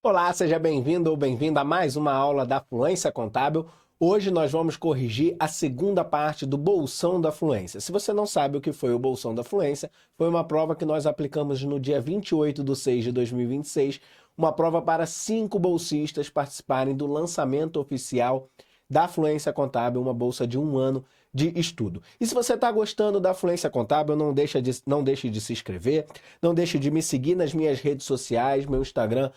Olá, seja bem-vindo ou bem-vinda a mais uma aula da Fluência Contábil. Hoje nós vamos corrigir a segunda parte do Bolsão da Fluência. Se você não sabe o que foi o Bolsão da Fluência, foi uma prova que nós aplicamos no dia 28/6/2026, uma prova para 5 bolsistas participarem do lançamento oficial da Fluência Contábil, uma bolsa de 1 ano de estudo. E se você está gostando da Fluência Contábil, não deixe de se inscrever, não deixe de me seguir nas minhas redes sociais, meu Instagram,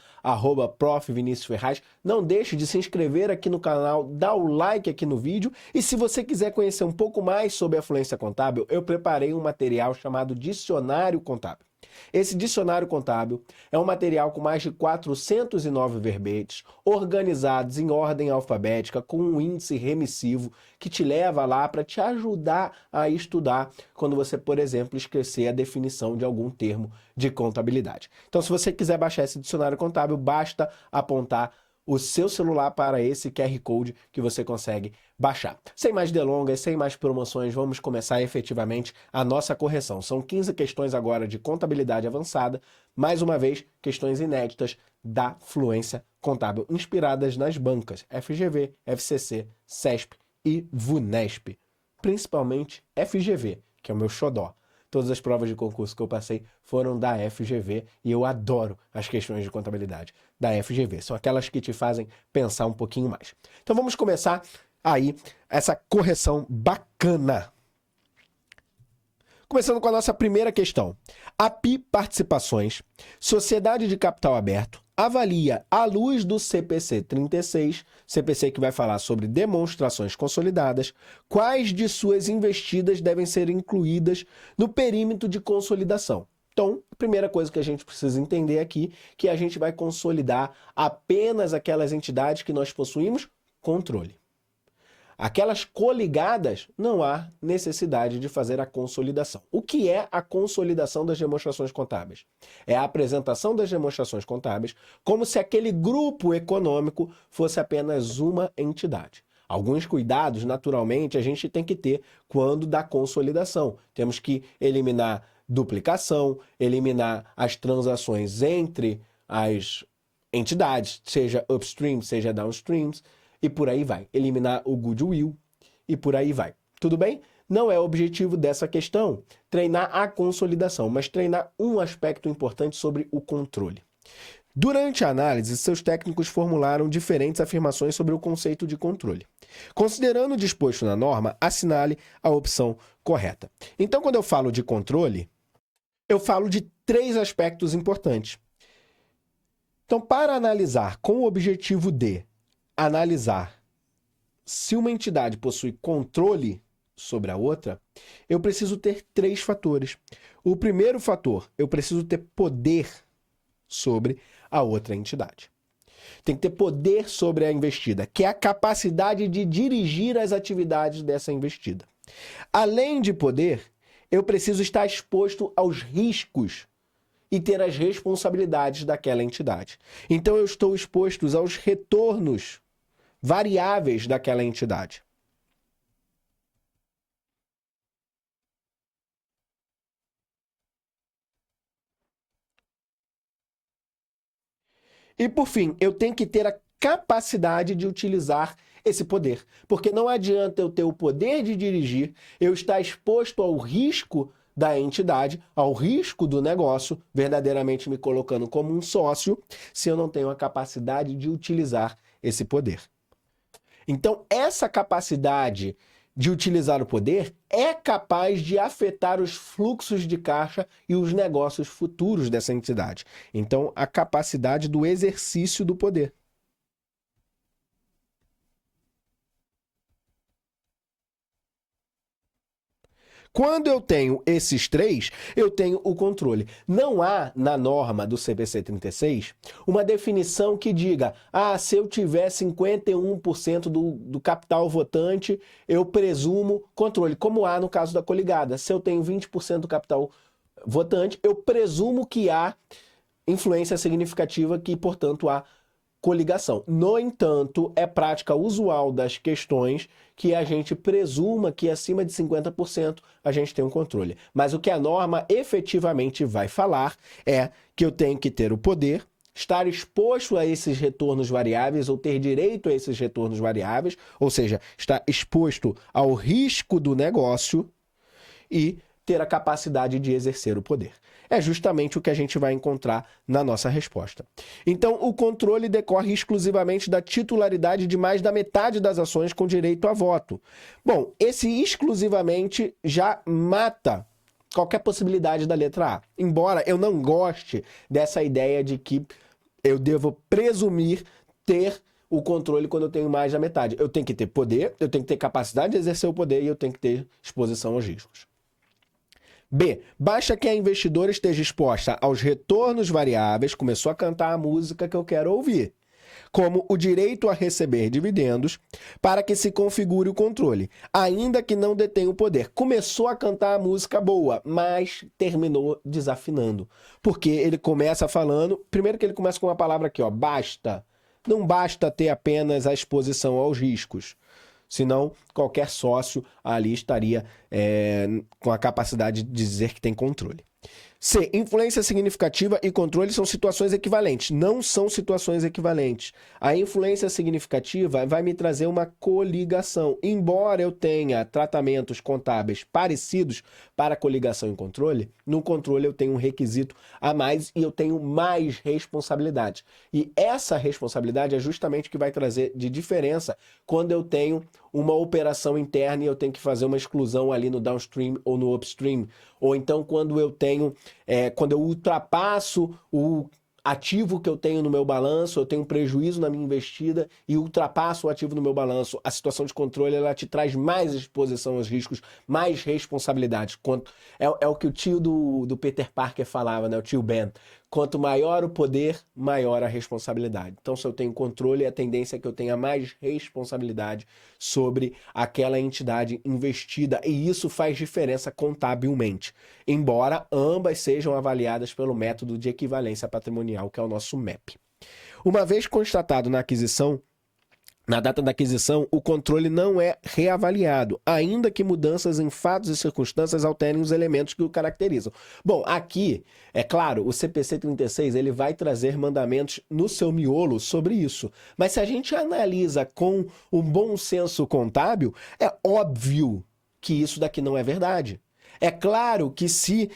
@Prof. Vinícius Ferraz. Não deixe de se inscrever aqui no canal, dar o like aqui no vídeo. E se você quiser conhecer um pouco mais sobre a Fluência Contábil, eu preparei um material chamado Dicionário Contábil. Esse dicionário contábil é um material com mais de 409 verbetes, organizados em ordem alfabética, com um índice remissivo, que te leva lá para te ajudar a estudar quando você, por exemplo, esquecer a definição de algum termo de contabilidade. Então, se você quiser baixar esse dicionário contábil, basta apontar o seu celular para esse QR Code que você consegue baixar. Sem mais delongas, sem mais promoções, vamos começar efetivamente a nossa correção. São 15 questões agora de contabilidade avançada, mais uma vez, questões inéditas da Fluência Contábil, inspiradas nas bancas FGV, FCC, CESP e VUNESP. Principalmente FGV, que é o meu xodó. Todas as provas de concurso que eu passei foram da FGV e eu adoro as questões de contabilidade da FGV. São aquelas que te fazem pensar um pouquinho mais. Então vamos começar aí essa correção bacana. Começando com a nossa primeira questão. A PI Participações, Sociedade de Capital Aberto, avalia, à luz do CPC 36, CPC que vai falar sobre demonstrações consolidadas, quais de suas investidas devem ser incluídas no perímetro de consolidação. Então, a primeira coisa que a gente precisa entender aqui, que a gente vai consolidar apenas aquelas entidades que nós possuímos controle. Aquelas coligadas, não há necessidade de fazer a consolidação. O que é a consolidação das demonstrações contábeis? É a apresentação das demonstrações contábeis como se aquele grupo econômico fosse apenas uma entidade. Alguns cuidados, naturalmente, a gente tem que ter quando da consolidação. Temos que eliminar duplicação, eliminar as transações entre as entidades, seja upstream, seja downstream, e por aí vai. Eliminar o goodwill e por aí vai. Tudo bem? Não é o objetivo dessa questão treinar a consolidação, mas treinar um aspecto importante sobre o controle. Durante a análise, seus técnicos formularam diferentes afirmações sobre o conceito de controle. Considerando o disposto na norma, assinale a opção correta. Então, quando eu falo de controle, eu falo de 3 aspectos importantes. Então, para analisar com o objetivo de analisar se uma entidade possui controle sobre a outra, eu preciso ter 3 fatores. O primeiro fator, eu preciso ter poder sobre a outra entidade. Tem que ter poder sobre a investida, que é a capacidade de dirigir as atividades dessa investida. Além de poder, eu preciso estar exposto aos riscos e ter as responsabilidades daquela entidade. Então eu estou exposto aos retornos variáveis daquela entidade. E por fim, eu tenho que ter a capacidade de utilizar esse poder, porque não adianta eu ter o poder de dirigir, eu estar exposto ao risco da entidade, ao risco do negócio, verdadeiramente me colocando como um sócio, se eu não tenho a capacidade de utilizar esse poder. Então, essa capacidade de utilizar o poder é capaz de afetar os fluxos de caixa e os negócios futuros dessa entidade. Então, a capacidade do exercício do poder. Quando eu tenho esses 3, eu tenho o controle. Não há, na norma do CPC 36, uma definição que diga, se eu tiver 51% do capital votante, eu presumo controle, como há no caso da coligada. Se eu tenho 20% do capital votante, eu presumo que há influência significativa, que, portanto, há coligação. No entanto, é prática usual das questões que a gente presuma que acima de 50% a gente tem um controle. Mas o que a norma efetivamente vai falar é que eu tenho que ter o poder, estar exposto a esses retornos variáveis ou ter direito a esses retornos variáveis, ou seja, estar exposto ao risco do negócio e ter a capacidade de exercer o poder. É justamente o que a gente vai encontrar na nossa resposta. Então, o controle decorre exclusivamente da titularidade de mais da metade das ações com direito a voto. Bom, esse exclusivamente já mata qualquer possibilidade da letra A. Embora eu não goste dessa ideia de que eu devo presumir ter o controle quando eu tenho mais da metade. Eu tenho que ter poder, eu tenho que ter capacidade de exercer o poder e eu tenho que ter exposição aos riscos. B. Basta que a investidora esteja exposta aos retornos variáveis, começou a cantar a música que eu quero ouvir, como o direito a receber dividendos, para que se configure o controle, ainda que não detenha o poder. Começou a cantar a música boa, mas terminou desafinando. Porque ele começa falando, primeiro que ele começa com uma palavra aqui, ó, basta. Não basta ter apenas a exposição aos riscos. Senão, qualquer sócio ali estaria com a capacidade de dizer que tem controle. C. Influência significativa e controle são situações equivalentes. Não são situações equivalentes. A influência significativa vai me trazer uma coligação. Embora eu tenha tratamentos contábeis parecidos para coligação e controle, no controle eu tenho um requisito a mais e eu tenho mais responsabilidade. E essa responsabilidade é justamente o que vai trazer de diferença quando eu tenho uma operação interna e eu tenho que fazer uma exclusão ali no downstream ou no upstream. Ou então quando eu tenho, quando eu ultrapasso o ativo que eu tenho no meu balanço, eu tenho um prejuízo na minha investida e ultrapasso o ativo no meu balanço. A situação de controle, ela te traz mais exposição aos riscos, mais responsabilidade. É o que o tio do Peter Parker falava, né? O tio Ben. Quanto maior o poder, maior a responsabilidade. Então, se eu tenho controle, a tendência é que eu tenha mais responsabilidade sobre aquela entidade investida. E isso faz diferença contabilmente. Embora ambas sejam avaliadas pelo método de equivalência patrimonial, que é o nosso MEP. Uma vez constatado na aquisição, na data da aquisição, o controle não é reavaliado, ainda que mudanças em fatos e circunstâncias alterem os elementos que o caracterizam. Bom, aqui, é claro, o CPC 36 ele vai trazer mandamentos no seu miolo sobre isso. Mas se a gente analisa com o bom senso contábil, é óbvio que isso daqui não é verdade. É claro que se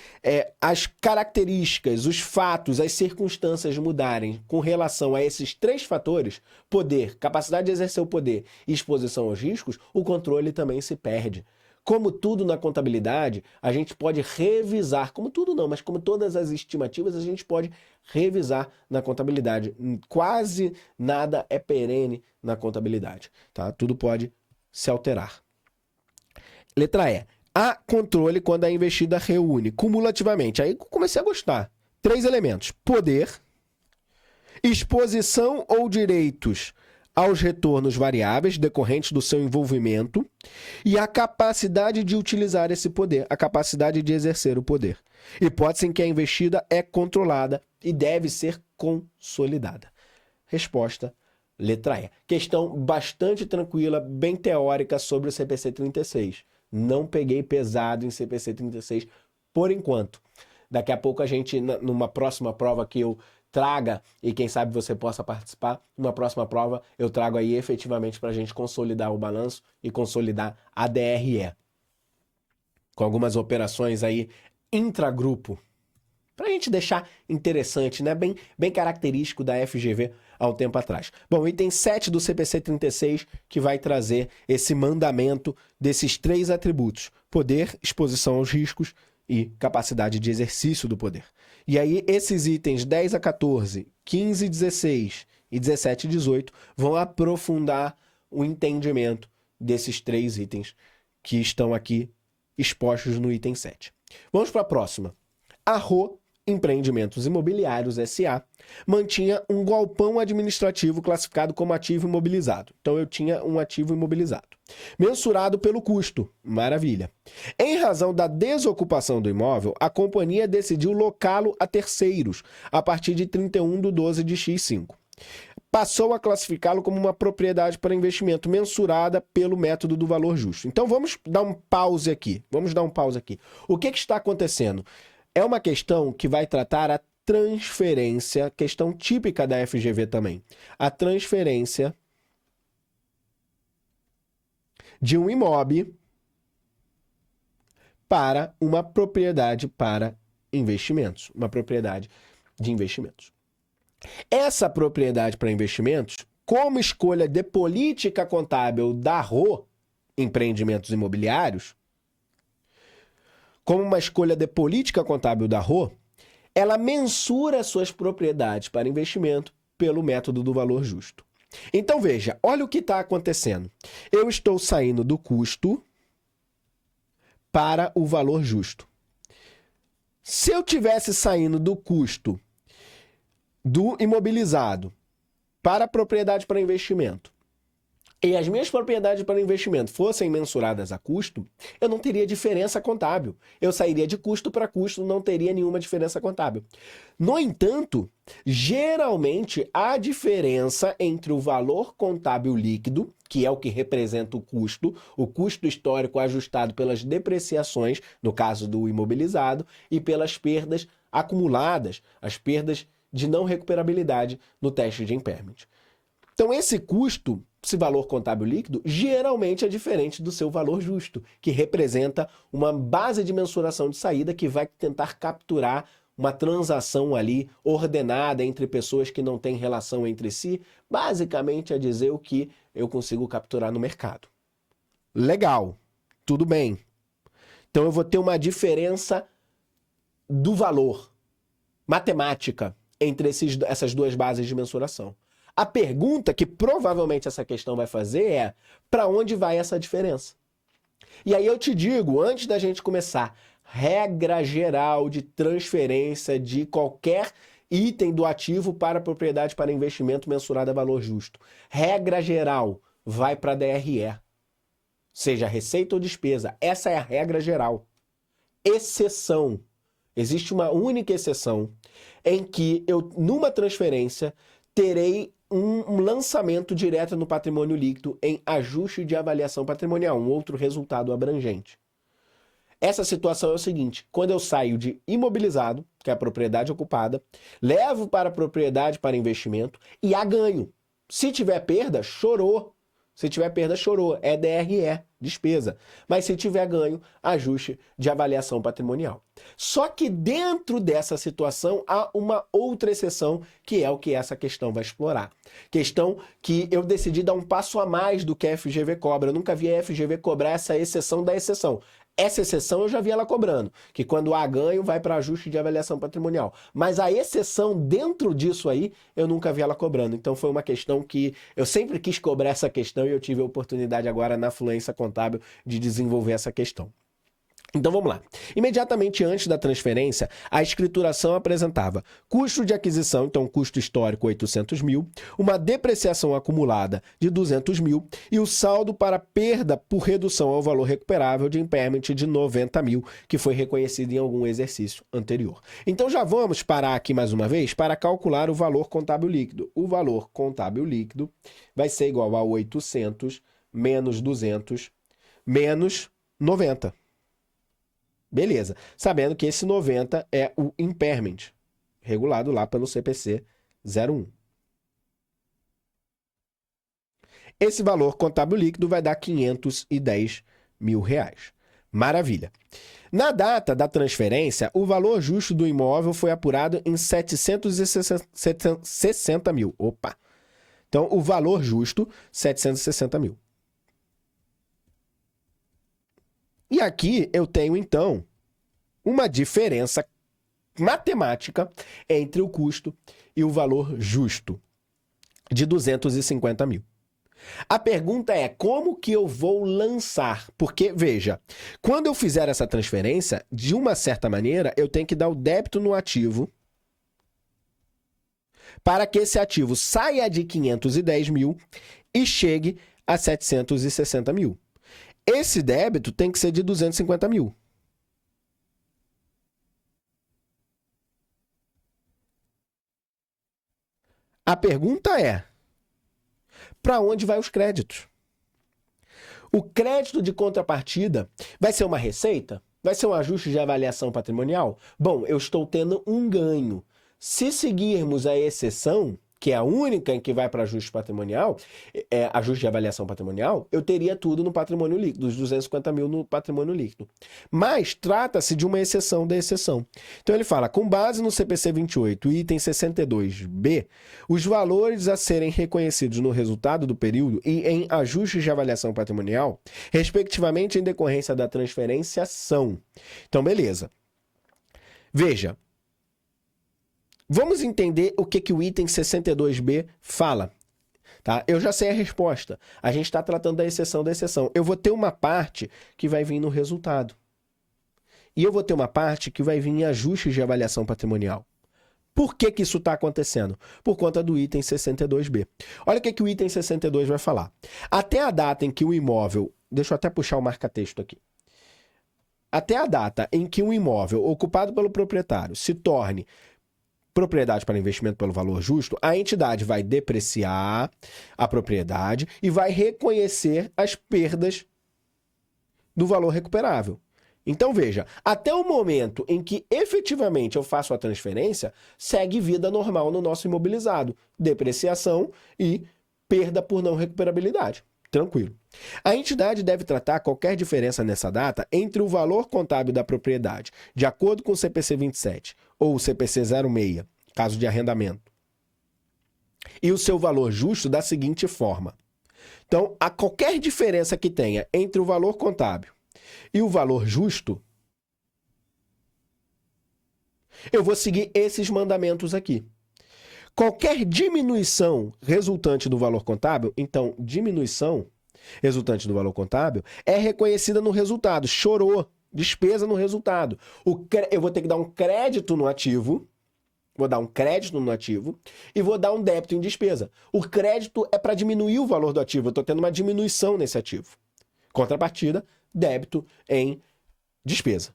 as características, os fatos, as circunstâncias mudarem com relação a esses três fatores, poder, capacidade de exercer o poder e exposição aos riscos, o controle também se perde. Como tudo na contabilidade, a gente pode revisar, como tudo não, mas como todas as estimativas, a gente pode revisar na contabilidade. Quase nada é perene na contabilidade, tá? Tudo pode se alterar. Letra E. Há controle quando a investida reúne cumulativamente. Aí comecei a gostar. 3 elementos: poder, exposição ou direitos aos retornos variáveis decorrentes do seu envolvimento e a capacidade de utilizar esse poder, a capacidade de exercer o poder. Hipótese em que a investida é controlada e deve ser consolidada. Resposta: letra E. Questão bastante tranquila, bem teórica sobre o CPC 36. Não peguei pesado em CPC 36 por enquanto. Daqui a pouco a gente, numa próxima prova que eu traga, e quem sabe você possa participar, numa próxima prova eu trago aí efetivamente para a gente consolidar o balanço e consolidar a DRE. Com algumas operações aí intragrupo. Para a gente deixar interessante, né? Bem característico da FGV há um tempo atrás. Bom, item 7 do CPC 36, que vai trazer esse mandamento desses 3 atributos: poder, exposição aos riscos e capacidade de exercício do poder. E aí, esses itens 10 a 14, 15 e 16 e 17 e 18 vão aprofundar o entendimento desses 3 itens que estão aqui expostos no item 7. Vamos para a próxima. Arro Empreendimentos Imobiliários S.A. mantinha um galpão administrativo classificado como ativo imobilizado. Então eu tinha um ativo imobilizado, mensurado pelo custo. Maravilha. Em razão da desocupação do imóvel, a companhia decidiu locá-lo a terceiros a partir de 31/12/X5. Passou a classificá-lo como uma propriedade para investimento mensurada pelo método do valor justo. Então vamos dar um pause aqui. O que está acontecendo? É uma questão que vai tratar a transferência, questão típica da FGV também, a transferência de um imóvel para uma propriedade para investimentos, uma propriedade de investimentos. Essa propriedade para investimentos, como escolha de política contábil da RO, Empreendimentos Imobiliários, como uma escolha de política contábil da RO, ela mensura suas propriedades para investimento pelo método do valor justo. Então veja, olha o que está acontecendo. Eu estou saindo do custo para o valor justo. Se eu tivesse saindo do custo do imobilizado para a propriedade para investimento e as minhas propriedades para investimento fossem mensuradas a custo, eu não teria diferença contábil. Eu sairia de custo para custo, não teria nenhuma diferença contábil. No entanto, geralmente a diferença entre o valor contábil líquido, que é o que representa o custo histórico ajustado pelas depreciações, no caso do imobilizado, e pelas perdas acumuladas, as perdas de não recuperabilidade no teste de impairment. Então esse custo, esse valor contábil líquido, geralmente é diferente do seu valor justo, que representa uma base de mensuração de saída que vai tentar capturar uma transação ali ordenada entre pessoas que não têm relação entre si, basicamente a dizer o que eu consigo capturar no mercado. Legal, tudo bem. Então eu vou ter uma diferença do valor matemática entre essas duas bases de mensuração. A pergunta que provavelmente essa questão vai fazer é: para onde vai essa diferença? E aí eu te digo, antes da gente começar, regra geral de transferência de qualquer item do ativo para propriedade para investimento mensurada a valor justo. Regra geral, vai para a DRE. Seja receita ou despesa. Essa é a regra geral. Exceção. Existe uma única exceção em que eu, numa transferência, terei um lançamento direto no patrimônio líquido em ajuste de avaliação patrimonial, um outro resultado abrangente. Essa situação é o seguinte: quando eu saio de imobilizado, que é a propriedade ocupada, levo para a propriedade para investimento e a ganho. Se tiver perda, chorou. Se tiver perda, chorou. É DRE, despesa. Mas se tiver ganho, ajuste de avaliação patrimonial. Só que dentro dessa situação há uma outra exceção, que é o que essa questão vai explorar. Questão que eu decidi dar um passo a mais do que a FGV cobra. Eu nunca vi a FGV cobrar essa exceção da exceção. Essa exceção eu já vi ela cobrando, que quando há ganho vai para ajuste de avaliação patrimonial. Mas a exceção dentro disso aí, eu nunca vi ela cobrando. Então foi uma questão que eu sempre quis cobrar essa questão e eu tive a oportunidade agora na Fluência Contábil de desenvolver essa questão. Então vamos lá. Imediatamente antes da transferência, a escrituração apresentava custo de aquisição, então custo histórico 800 mil, uma depreciação acumulada de 200 mil e o saldo para perda por redução ao valor recuperável de impairment de 90 mil, que foi reconhecido em algum exercício anterior. Então já vamos parar aqui mais uma vez para calcular o valor contábil líquido. O valor contábil líquido vai ser igual a 800 menos 200 menos 90. Beleza, sabendo que esse 90 é o impairment, regulado lá pelo CPC 01. Esse valor contábil líquido vai dar 510 mil reais. Maravilha. Na data da transferência, o valor justo do imóvel foi apurado em 760 mil. Opa! Então, o valor justo, 760 mil. E aqui eu tenho, então, uma diferença matemática entre o custo e o valor justo, de 250 mil. A pergunta é, como que eu vou lançar? Porque, veja, quando eu fizer essa transferência, de uma certa maneira, eu tenho que dar o débito no ativo para que esse ativo saia de 510 mil e chegue a 760 mil. Esse débito tem que ser de 250 mil. A pergunta é, para onde vai os créditos? O crédito de contrapartida vai ser uma receita? Vai ser um ajuste de avaliação patrimonial? Bom, eu estou tendo um ganho. Se seguirmos a exceção, que é a única em que vai para ajuste patrimonial, ajuste de avaliação patrimonial, eu teria tudo no patrimônio líquido, os 250 mil no patrimônio líquido. Mas trata-se de uma exceção da exceção. Então ele fala, com base no CPC 28, item 62B, os valores a serem reconhecidos no resultado do período e em ajustes de avaliação patrimonial, respectivamente em decorrência da transferência, são. Então, beleza. Veja, vamos entender o que o item 62B fala. Tá? Eu já sei a resposta. A gente está tratando da exceção da exceção. Eu vou ter uma parte que vai vir no resultado. E eu vou ter uma parte que vai vir em ajustes de avaliação patrimonial. Por que isso está acontecendo? Por conta do item 62B. Olha o que o item 62 vai falar. Até a data em que o imóvel... Deixa eu até puxar o marca-texto aqui. Até a data em que um imóvel ocupado pelo proprietário se torne propriedade para investimento pelo valor justo, a entidade vai depreciar a propriedade e vai reconhecer as perdas do valor recuperável. Então, veja, até o momento em que efetivamente eu faço a transferência, segue vida normal no nosso imobilizado. Depreciação e perda por não recuperabilidade. Tranquilo. A entidade deve tratar qualquer diferença nessa data entre o valor contábil da propriedade, de acordo com o CPC 27 ou o CPC 06, caso de arrendamento, e o seu valor justo da seguinte forma. Então, a qualquer diferença que tenha entre o valor contábil e o valor justo, eu vou seguir esses mandamentos aqui. Qualquer diminuição resultante do valor contábil, então, diminuição resultante do valor contábil é reconhecida no resultado. Chorou, despesa no resultado. Eu vou ter que dar um crédito no ativo, vou dar um crédito no ativo e vou dar um débito em despesa. O crédito é para diminuir o valor do ativo, eu estou tendo uma diminuição nesse ativo. Contrapartida, débito em despesa.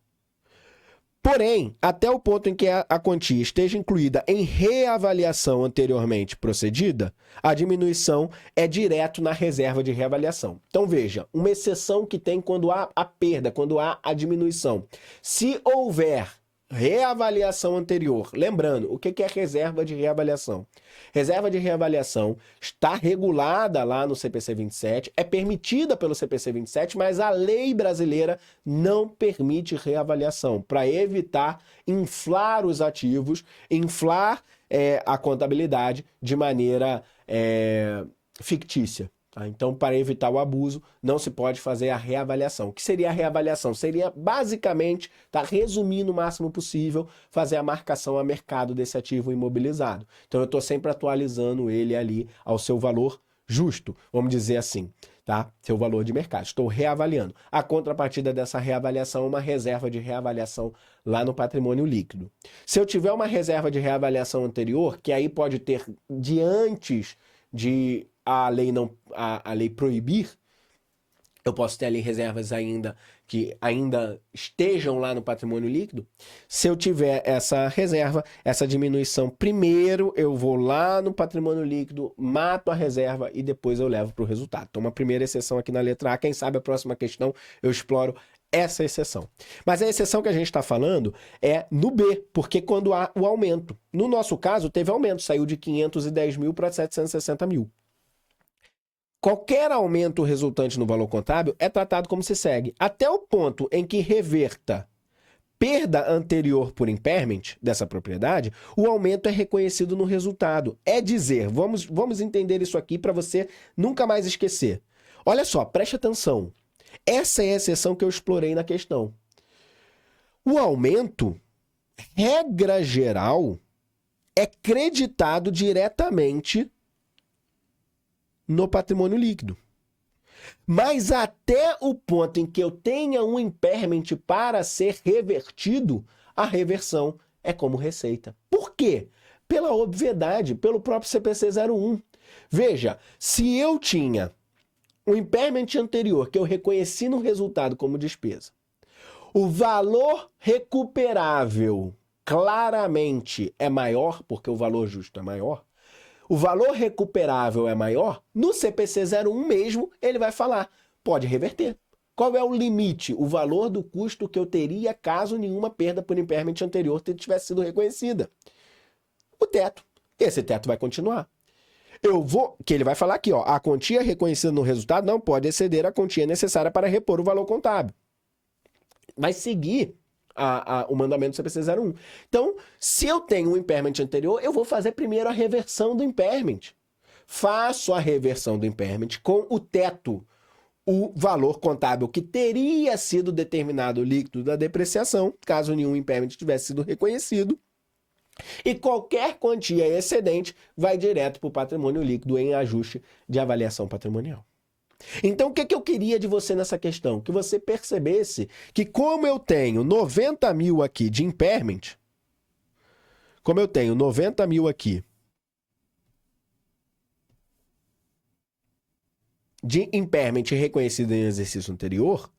Porém, até o ponto em que a quantia esteja incluída em reavaliação anteriormente procedida, a diminuição é direto na reserva de reavaliação. Então veja, uma exceção que tem quando há a perda, quando há a diminuição. Se houver reavaliação anterior, lembrando, o que é reserva de reavaliação? Reserva de reavaliação está regulada lá no CPC 27, é permitida pelo CPC 27, mas a lei brasileira não permite reavaliação, para evitar inflar os ativos, inflar a contabilidade de maneira fictícia. Então, para evitar o abuso, não se pode fazer a reavaliação. O que seria a reavaliação? Seria, basicamente, resumindo o máximo possível, fazer a marcação a mercado desse ativo imobilizado. Então, eu estou sempre atualizando ele ali ao seu valor justo, vamos dizer assim, tá? Seu valor de mercado. Estou reavaliando. A contrapartida dessa reavaliação é uma reserva de reavaliação lá no patrimônio líquido. Se eu tiver uma reserva de reavaliação anterior, que aí pode ter de antes de a lei proibir, eu posso ter ali reservas ainda que ainda estejam lá no patrimônio líquido. Se eu tiver essa reserva, essa diminuição, primeiro eu vou lá no patrimônio líquido, mato a reserva e depois eu levo para o resultado. Então, uma primeira exceção aqui na letra A, quem sabe a próxima questão eu exploro essa exceção. Mas a exceção que a gente está falando é no B, porque quando há o aumento. No nosso caso, teve aumento, saiu de 510 mil para 760 mil. Qualquer aumento resultante no valor contábil é tratado como se segue. Até o ponto em que reverta perda anterior por impairment dessa propriedade, o aumento é reconhecido no resultado. É dizer, vamos entender isso aqui para você nunca mais esquecer. Olha só, preste atenção. Essa é a exceção que eu explorei na questão. O aumento, regra geral, é creditado diretamente no patrimônio líquido. Mas até o ponto em que eu tenha um impairment para ser revertido, a reversão é como receita. Por quê? Pela obviedade, pelo próprio CPC 01. Veja, se eu tinha um impairment anterior que eu reconheci no resultado como despesa, o valor recuperável claramente é maior, porque o valor justo é maior, o valor recuperável é maior, no CPC 01 mesmo, ele vai falar, pode reverter. Qual é o limite? O valor do custo que eu teria caso nenhuma perda por impairment anterior tivesse sido reconhecida. o teto. Esse teto vai continuar. Que ele vai falar aqui, ó, a quantia reconhecida no resultado não pode exceder a quantia necessária para repor o valor contábil. Vai seguir o mandamento do CPC 01. Então, se eu tenho um impairment anterior, eu vou fazer primeiro a reversão do impairment. Faço a reversão do impairment com o teto, o valor contábil que teria sido determinado líquido da depreciação, caso nenhum impairment tivesse sido reconhecido, e qualquer quantia excedente vai direto para o patrimônio líquido em ajuste de avaliação patrimonial. Então, o que eu queria de você nessa questão? Que você percebesse que como eu tenho 90 mil aqui de impairment, como eu tenho 90 mil aqui de impairment reconhecido em exercício anterior,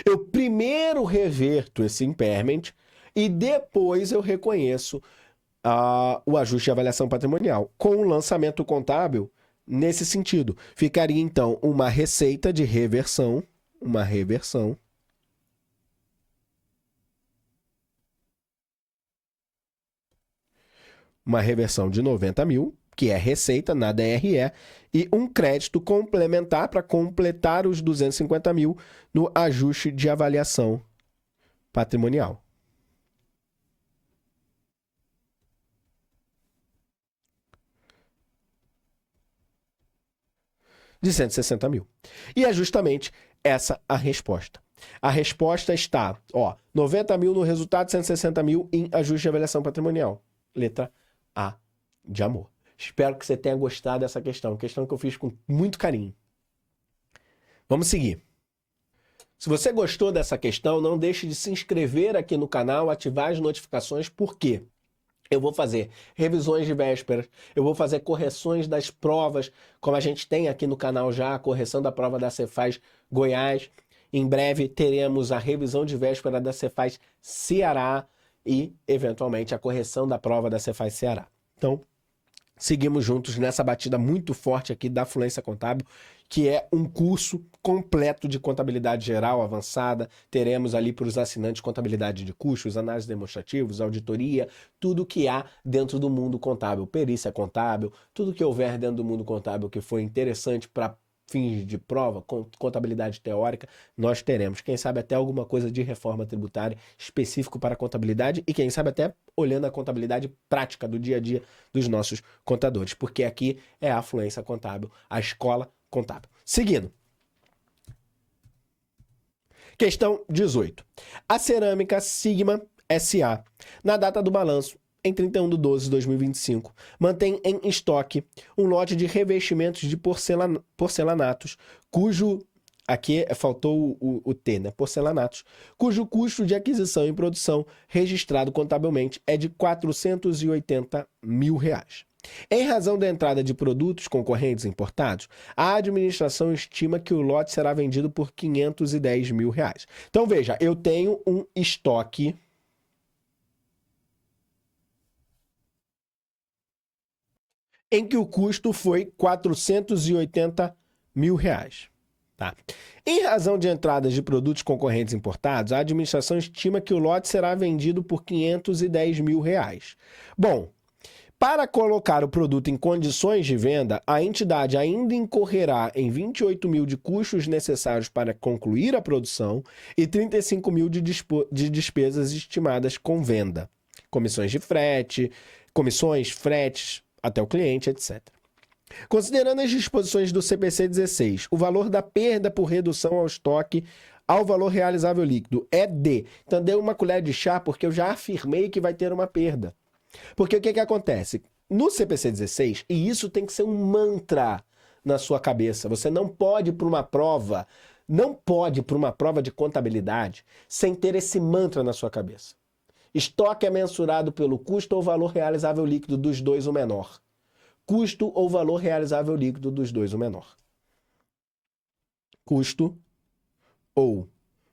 eu primeiro reverto esse impairment e depois eu reconheço o ajuste de avaliação patrimonial. Com o lançamento contábil, nesse sentido, ficaria então uma receita de reversão, uma reversão de 90 mil, que é receita na DRE, e um crédito complementar para completar os 250 mil no ajuste de avaliação patrimonial. De 160 mil. E é justamente essa a resposta. A resposta está, 90 mil no resultado, 160 mil em ajuste de avaliação patrimonial. Letra A de amor. Espero que você tenha gostado dessa questão que eu fiz com muito carinho. Vamos seguir. Se você gostou dessa questão, não deixe de se inscrever aqui no canal, ativar as notificações, por quê? Eu vou fazer revisões de vésperas, eu vou fazer correções das provas, como a gente tem aqui no canal já, a correção da prova da Cefaz Goiás. Em breve teremos a revisão de véspera da Cefaz Ceará e, eventualmente, a correção da prova da Cefaz Ceará. Então, seguimos juntos nessa batida muito forte aqui da Fluência Contábil, que é um curso completo de contabilidade geral avançada. Teremos ali para os assinantes contabilidade de custos, análise demonstrativos, auditoria, tudo que há dentro do mundo contábil, perícia contábil, tudo que houver dentro do mundo contábil que foi interessante para fins de prova, contabilidade teórica, nós teremos. Quem sabe até alguma coisa de reforma tributária específico para a contabilidade e quem sabe até olhando a contabilidade prática do dia a dia dos nossos contadores, porque aqui é a Fluência Contábil, a escola contábil. Seguindo. Questão 18. A Cerâmica Sigma S.A., na data do balanço, em 31/12/2025, mantém em estoque um lote de revestimentos de porcelanatos, cujo... Aqui faltou o T, né? Porcelanatos, cujo custo de aquisição e produção registrado contabilmente é de R$ 480 mil. Em razão da entrada de produtos concorrentes importados, a administração estima que o lote será vendido por R$ 510 mil. Então, veja, eu tenho um estoque em que o custo foi R$ 480 mil. Tá. Em razão de entradas de produtos concorrentes importados, a administração estima que o lote será vendido por R$ 510 mil. Bom, para colocar o produto em condições de venda, a entidade ainda incorrerá em 28 mil de custos necessários para concluir a produção e 35 mil de despesas estimadas com venda. Comissões, fretes até o cliente, etc. Considerando as disposições do CPC 16, o valor da perda por redução ao estoque ao valor realizável líquido é de... Então, dei uma colher de chá porque eu já afirmei que vai ter uma perda. Porque o que acontece? No CPC 16, e isso tem que ser um mantra na sua cabeça, você não pode ir para uma prova de contabilidade sem ter esse mantra na sua cabeça. Estoque é mensurado pelo custo ou valor realizável líquido dos dois o menor. Custo ou valor realizável líquido dos dois o menor. Custo ou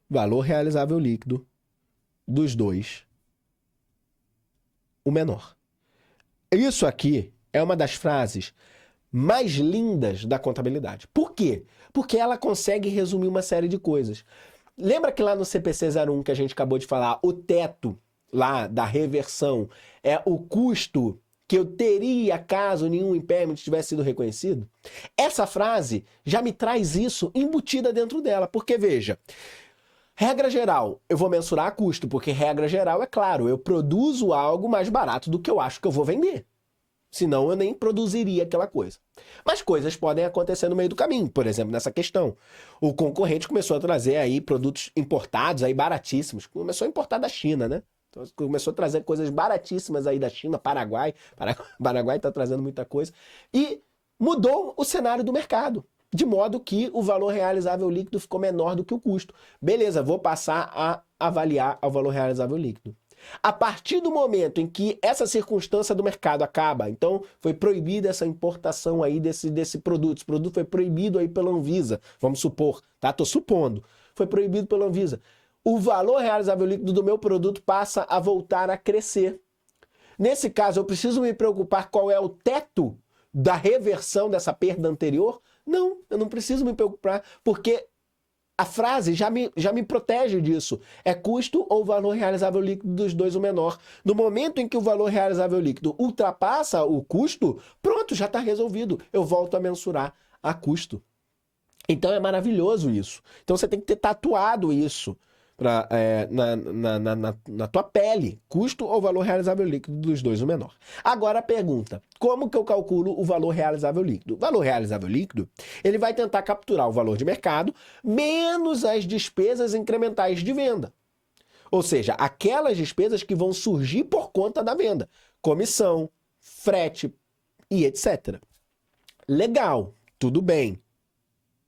valor realizável líquido dos dois o menor. Isso aqui é uma das frases mais lindas da contabilidade. Por quê? Porque ela consegue resumir uma série de coisas. Lembra que lá no CPC 01 que a gente acabou de falar, o teto lá da reversão é o custo que eu teria caso nenhum impairment tivesse sido reconhecido? Essa frase já me traz isso embutida dentro dela, porque veja, regra geral, eu vou mensurar custo, porque regra geral é claro, eu produzo algo mais barato do que eu acho que eu vou vender. Senão eu nem produziria aquela coisa. Mas coisas podem acontecer no meio do caminho, por exemplo, nessa questão. O concorrente começou a trazer aí produtos importados aí baratíssimos. Começou a importar da China, né? Então, começou a trazer coisas baratíssimas aí da China, Paraguai. Paraguai está trazendo muita coisa. E mudou o cenário do mercado. De modo que o valor realizável líquido ficou menor do que o custo. Beleza, vou passar a avaliar o valor realizável líquido. A partir do momento em que essa circunstância do mercado acaba, então foi proibida essa importação aí desse produto, esse produto foi proibido aí pela Anvisa, vamos supor, tá? Tô supondo, foi proibido pela Anvisa. O valor realizável líquido do meu produto passa a voltar a crescer. Nesse caso, eu preciso me preocupar qual é o teto da reversão dessa perda anterior? Não, eu não preciso me preocupar, porque a frase já me protege disso. É custo ou valor realizável líquido dos dois o menor. No momento em que o valor realizável líquido ultrapassa o custo, pronto, já está resolvido. Eu volto a mensurar a custo. Então é maravilhoso isso. Então você tem que ter tatuado isso na tua pele. Custo ou valor realizável líquido dos dois o menor. Agora a pergunta, como que eu calculo o valor realizável líquido? O valor realizável líquido, ele vai tentar capturar o valor de mercado menos as despesas incrementais de venda. Ou seja, aquelas despesas que vão surgir por conta da venda. Comissão, frete e etc. Legal, tudo bem.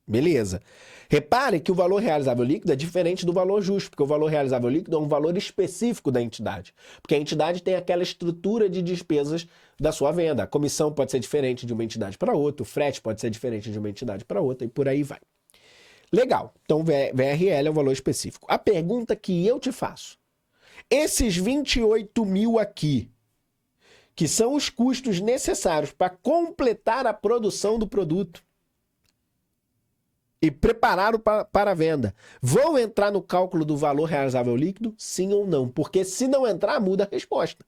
Beleza. Repare que o valor realizável líquido é diferente do valor justo, porque o valor realizável líquido é um valor específico da entidade. Porque a entidade tem aquela estrutura de despesas da sua venda. A comissão pode ser diferente de uma entidade para outra, o frete pode ser diferente de uma entidade para outra e por aí vai. Legal. Então, VRL é um valor específico. A pergunta que eu te faço, esses 28 mil aqui, que são os custos necessários para completar a produção do produto, e preparar para a venda, vão entrar no cálculo do valor realizável líquido? Sim ou não? Porque se não entrar, muda a resposta.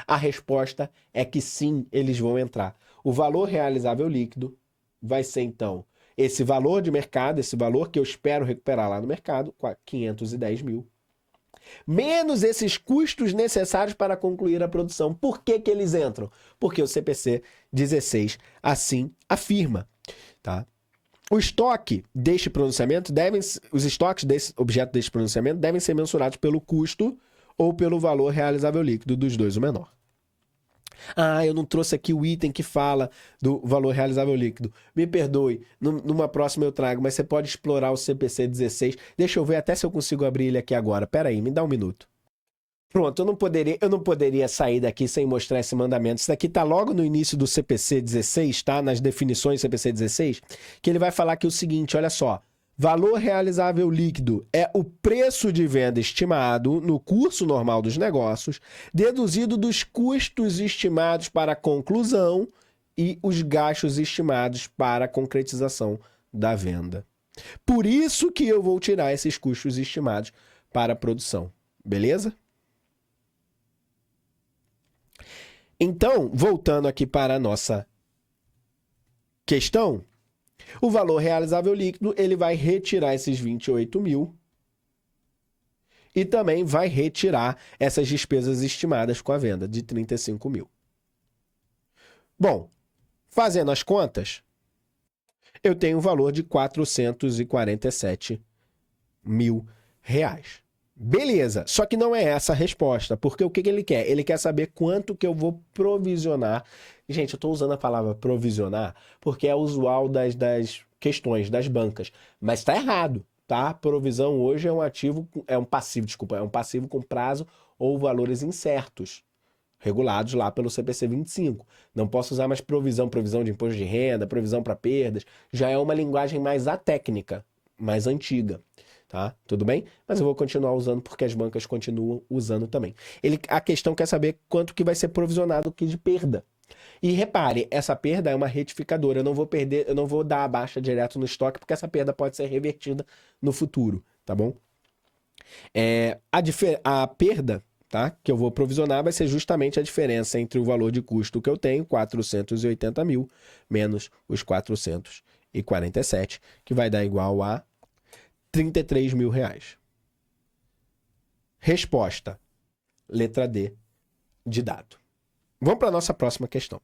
A resposta é que sim, eles vão entrar. O valor realizável líquido vai ser, então, esse valor de mercado, esse valor que eu espero recuperar lá no mercado, 510 mil, menos esses custos necessários para concluir a produção. Por que que eles entram? Porque o CPC 16 assim afirma, tá? O estoque deste pronunciamento os estoques desse objeto deste pronunciamento devem ser mensurados pelo custo ou pelo valor realizável líquido dos dois o menor. Ah, eu não trouxe aqui o item que fala do valor realizável líquido. Me perdoe, numa próxima eu trago, mas você pode explorar o CPC 16. Deixa eu ver até se eu consigo abrir ele aqui agora. Pera aí, me dá um minuto. Pronto, eu não poderia sair daqui sem mostrar esse mandamento. Isso daqui está logo no início do CPC 16, tá? Nas definições do CPC 16, que ele vai falar aqui o seguinte, olha só. Valor realizável líquido é o preço de venda estimado no curso normal dos negócios, deduzido dos custos estimados para a conclusão e os gastos estimados para a concretização da venda. Por isso que eu vou tirar esses custos estimados para a produção. Beleza? Então, voltando aqui para a nossa questão, o valor realizável líquido, ele vai retirar esses 28 mil e também vai retirar essas despesas estimadas com a venda de 35 mil. Bom, fazendo as contas, eu tenho um valor de 447 mil reais. Beleza, só que não é essa a resposta, porque o que ele quer? Ele quer saber quanto que eu vou provisionar. Gente, eu estou usando a palavra provisionar porque é usual das questões, das bancas, mas está errado, tá? Provisão hoje é um passivo com prazo ou valores incertos, regulados lá pelo CPC 25. Não posso usar mais provisão de imposto de renda, provisão para perdas, já é uma linguagem mais atécnica, mais antiga. Tá? Tudo bem? Mas eu vou continuar usando porque as bancas continuam usando também. A questão quer saber quanto que vai ser provisionado aqui de perda. E repare, essa perda é uma retificadora. Eu não vou dar a baixa direto no estoque porque essa perda pode ser revertida no futuro, tá bom? A perda, tá? Que eu vou provisionar vai ser justamente a diferença entre o valor de custo que eu tenho, 480 mil, menos os 447, que vai dar igual a 33 mil reais. Resposta, letra D, de dado. Vamos para a nossa próxima questão.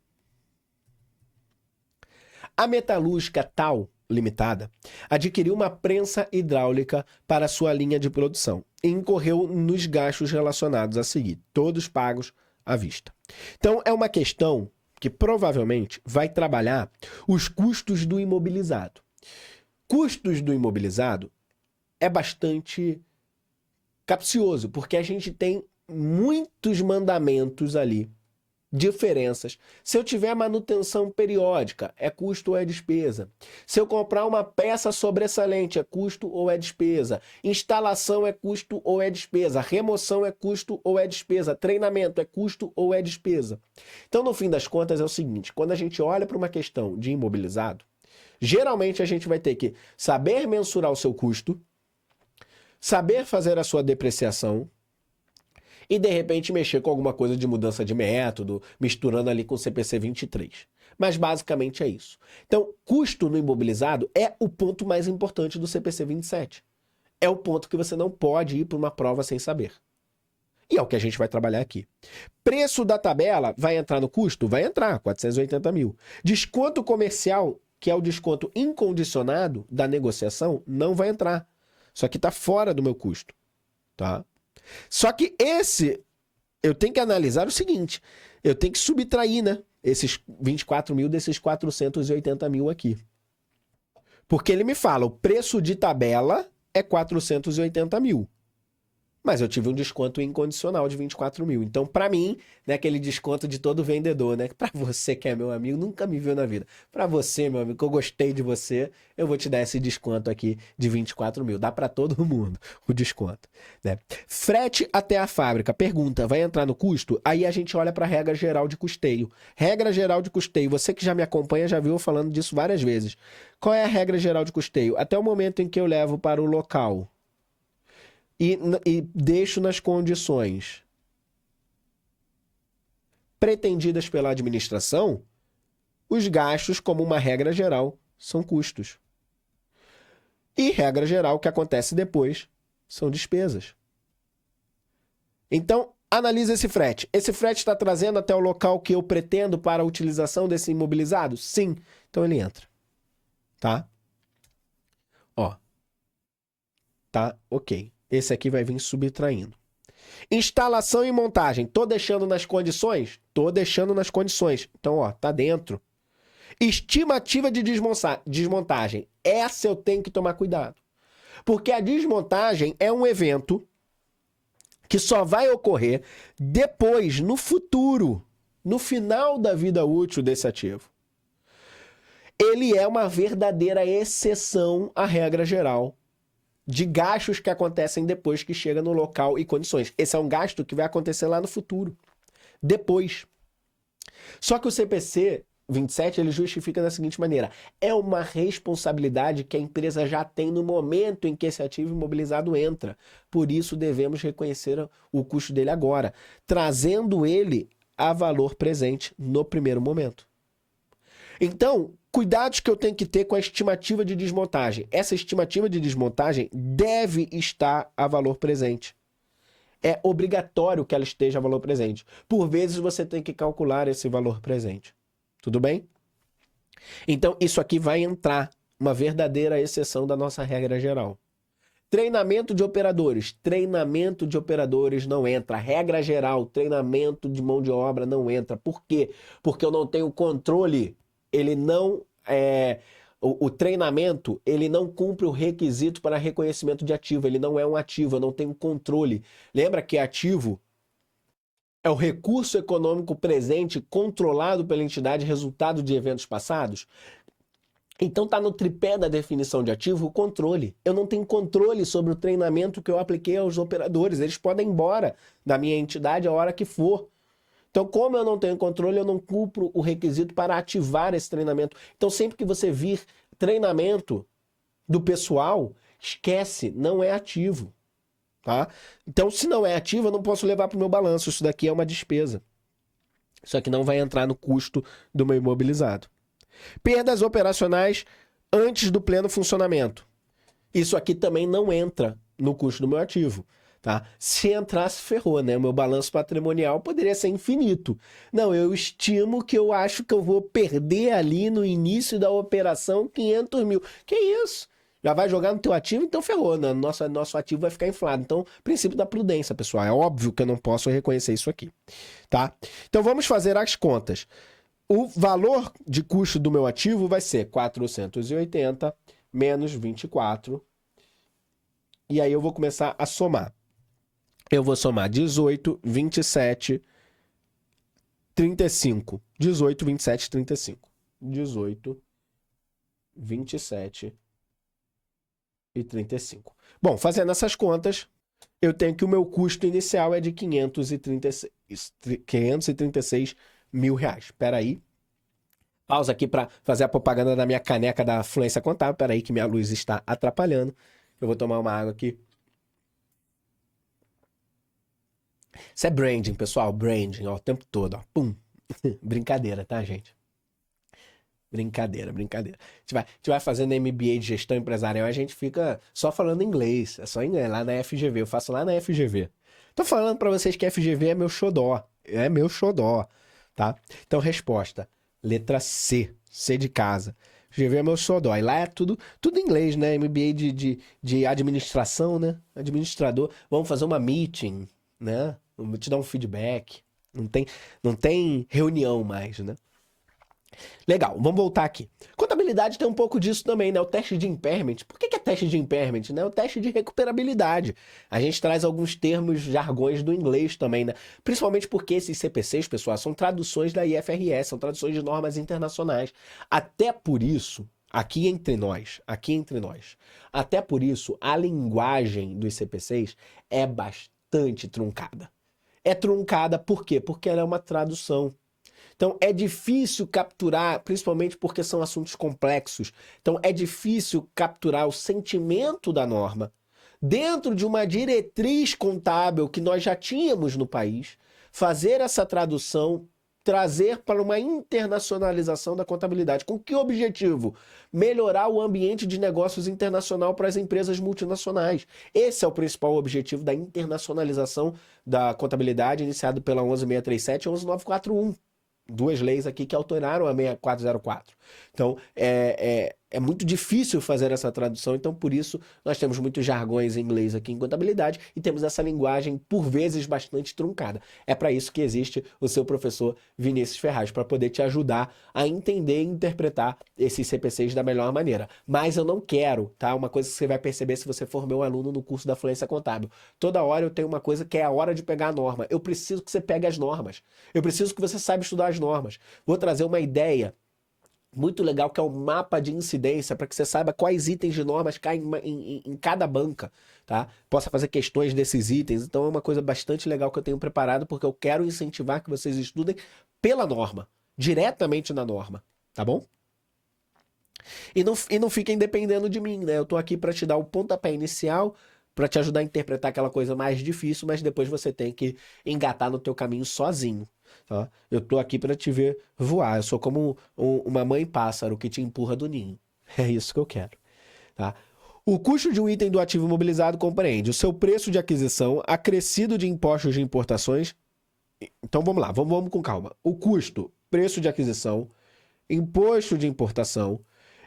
A Metalúrgica Tal Limitada adquiriu uma prensa hidráulica para sua linha de produção e incorreu nos gastos relacionados a seguir, todos pagos à vista. Então, é uma questão que provavelmente vai trabalhar os custos do imobilizado. Custos do imobilizado é bastante capcioso, porque a gente tem muitos mandamentos ali, diferenças. Se eu tiver manutenção periódica, é custo ou é despesa. Se eu comprar uma peça sobressalente, é custo ou é despesa. Instalação é custo ou é despesa. Remoção é custo ou é despesa. Treinamento é custo ou é despesa. Então, no fim das contas, é o seguinte, quando a gente olha para uma questão de imobilizado, geralmente a gente vai ter que saber mensurar o seu custo, saber fazer a sua depreciação, e de repente mexer com alguma coisa de mudança de método, misturando ali com o CPC 23. Mas basicamente é isso. Então, custo no imobilizado é o ponto mais importante do CPC 27. É o ponto que você não pode ir para uma prova sem saber. E é o que a gente vai trabalhar aqui. Preço da tabela vai entrar no custo? Vai entrar, 480 mil. Desconto comercial, que é o desconto incondicionado da negociação, não vai entrar. Isso aqui está fora do meu custo, tá? Só que eu tenho que analisar o seguinte, eu tenho que subtrair, né, esses 24 mil desses 480 mil aqui. Porque ele me fala, o preço de tabela é 480 mil. Mas eu tive um desconto incondicional de 24 mil. Então, para mim, né, aquele desconto de todo vendedor, né? Para você que é meu amigo, nunca me viu na vida. Para você, meu amigo, que eu gostei de você, eu vou te dar esse desconto aqui de 24 mil. Dá para todo mundo o desconto, né? Frete até a fábrica. Pergunta, vai entrar no custo? Aí a gente olha para a regra geral de custeio. Regra geral de custeio. Você que já me acompanha já viu eu falando disso várias vezes. Qual é a regra geral de custeio? Até o momento em que eu levo para o local e deixo nas condições pretendidas pela administração, os gastos, como uma regra geral, são custos. E regra geral, o que acontece depois, são despesas. Então, analisa esse frete. Esse frete está trazendo até o local que eu pretendo para a utilização desse imobilizado? Sim. Então ele entra. Tá? Ó. Tá? Ok. Esse aqui vai vir subtraindo. Instalação e montagem. Tô deixando nas condições? Tô deixando nas condições. Então, ó, tá dentro. Estimativa de desmontagem. Essa eu tenho que tomar cuidado. Porque a desmontagem é um evento que só vai ocorrer depois, no futuro, no final da vida útil desse ativo. Ele é uma verdadeira exceção à regra geral de gastos que acontecem depois que chega no local e condições. Esse é um gasto que vai acontecer lá no futuro, depois. Só que o CPC 27, ele justifica da seguinte maneira, é uma responsabilidade que a empresa já tem no momento em que esse ativo imobilizado entra. Por isso devemos reconhecer o custo dele agora, trazendo ele a valor presente no primeiro momento. Então, cuidados que eu tenho que ter com a estimativa de desmontagem. Essa estimativa de desmontagem deve estar a valor presente. É obrigatório que ela esteja a valor presente. Por vezes você tem que calcular esse valor presente. Tudo bem? Então, isso aqui vai entrar, uma verdadeira exceção da nossa regra geral. Treinamento de operadores. Treinamento de operadores não entra. Regra geral, treinamento de mão de obra não entra. Por quê? Porque eu não tenho controle. Ele não o treinamento, ele não cumpre o requisito para reconhecimento de ativo, ele não é um ativo, eu não tenho controle. Lembra que ativo é o recurso econômico presente controlado pela entidade resultado de eventos passados? Então está no tripé da definição de ativo o controle. Eu não tenho controle sobre o treinamento que eu apliquei aos operadores, eles podem ir embora da minha entidade a hora que for. Então, como eu não tenho controle, eu não cumpro o requisito para ativar esse treinamento. Então, sempre que você vir treinamento do pessoal, esquece, não é ativo. tá? Então, se não é ativo, eu não posso levar para o meu balanço. Isso daqui é uma despesa. Isso aqui não vai entrar no custo do meu imobilizado. Perdas operacionais antes do pleno funcionamento. Isso aqui também não entra no custo do meu ativo. Tá? Se entrasse, ferrou, né? O meu balanço patrimonial poderia ser infinito. Não, eu estimo que eu acho que eu vou perder ali no início da operação 500 mil. Que isso? Já vai jogar no teu ativo, então ferrou, né? Nosso ativo vai ficar inflado. Então, princípio da prudência, pessoal. É óbvio que eu não posso reconhecer isso aqui, tá? Então, vamos fazer as contas. O valor de custo do meu ativo vai ser 480 menos 24. E aí eu vou começar a somar. Eu vou somar 18, 27, 35. 18, 27, 35. 18, 27 e 35. Bom, fazendo essas contas, eu tenho que o meu custo inicial é de 536 mil reais. Espera aí. Pausa aqui para fazer a propaganda da minha caneca da Fluência Contábil. Espera aí que minha luz está atrapalhando. Eu vou tomar uma água aqui. Isso é branding, pessoal. Branding, ó, o tempo todo, ó. Pum. Brincadeira, tá, gente? Brincadeira. A gente vai fazendo MBA de gestão empresarial, a gente fica só falando inglês. É só inglês, lá na FGV. Eu faço lá na FGV. Tô falando para vocês que a FGV é meu xodó. É meu xodó, tá? Então, resposta. Letra C. C de casa. FGV é meu xodó. E lá é tudo em inglês, né? MBA de administração, né? Administrador. Vamos fazer uma meeting, né? Vou te dar um feedback. Não tem reunião mais, né? Legal, vamos voltar aqui. Contabilidade tem um pouco disso também, né? O teste de impairment. Por que é teste de impairment, né? O teste de recuperabilidade. A gente traz alguns termos, jargões do inglês também, né? Principalmente porque esses CPCs, pessoal, são traduções da IFRS, são traduções de normas internacionais. Até por isso, aqui entre nós, até por isso, a linguagem dos CPCs é bastante truncada. É truncada por quê? Porque ela é uma tradução. Então, é difícil capturar, principalmente porque são assuntos complexos. Então, é difícil capturar o sentimento da norma dentro de uma diretriz contábil que nós já tínhamos no país, fazer essa tradução, trazer para uma internacionalização da contabilidade. Com que objetivo? Melhorar o ambiente de negócios internacional para as empresas multinacionais. Esse é o principal objetivo da internacionalização da contabilidade, iniciado pela 11637 e 11941. Duas leis aqui que autoraram a 6404. Então, é muito difícil fazer essa tradução, então por isso nós temos muitos jargões em inglês aqui em contabilidade e temos essa linguagem, por vezes, bastante truncada. É para isso que existe o seu professor Vinícius Ferraz, para poder te ajudar a entender e interpretar esses CPCs da melhor maneira. Mas eu não quero, tá? Uma coisa que você vai perceber se você for meu aluno no curso da Fluência Contábil. Toda hora eu tenho uma coisa que é a hora de pegar a norma. Eu preciso que você pegue as normas. Eu preciso que você saiba estudar as normas. Vou trazer uma ideia muito legal, que é o mapa de incidência, para que você saiba quais itens de normas caem em cada banca, tá? Possa fazer questões desses itens. Então é uma coisa bastante legal que eu tenho preparado, porque eu quero incentivar que vocês estudem pela norma, diretamente na norma, tá bom? E não fiquem dependendo de mim, né? Eu tô aqui para te dar o pontapé inicial, para te ajudar a interpretar aquela coisa mais difícil, mas depois você tem que engatar no teu caminho sozinho. Tá? Eu tô aqui para te ver voar. Eu sou como uma mãe pássaro que te empurra do ninho. É isso que eu quero. Tá? O custo de um item do ativo imobilizado compreende o seu preço de aquisição, acrescido de impostos de importações. Então vamos lá, vamos com calma. O custo, preço de aquisição, imposto de importação,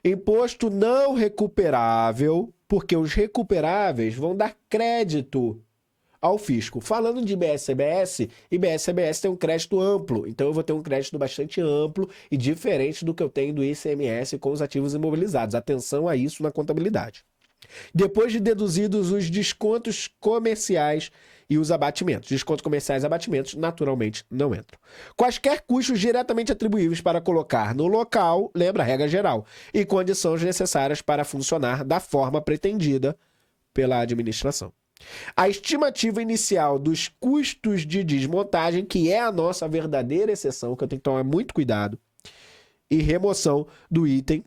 imposto não recuperável, porque os recuperáveis vão dar crédito ao fisco. Falando de IBS-CBS, IBS-CBS tem um crédito amplo, então eu vou ter um crédito bastante amplo e diferente do que eu tenho do ICMS com os ativos imobilizados. Atenção a isso na contabilidade. Depois de deduzidos os descontos comerciais e os abatimentos. Descontos comerciais e abatimentos, naturalmente, não entram. Quaisquer custos diretamente atribuíveis para colocar no local, lembra a regra geral, e condições necessárias para funcionar da forma pretendida pela administração. A estimativa inicial dos custos de desmontagem, que é a nossa verdadeira exceção, que eu tenho que tomar muito cuidado, e remoção do item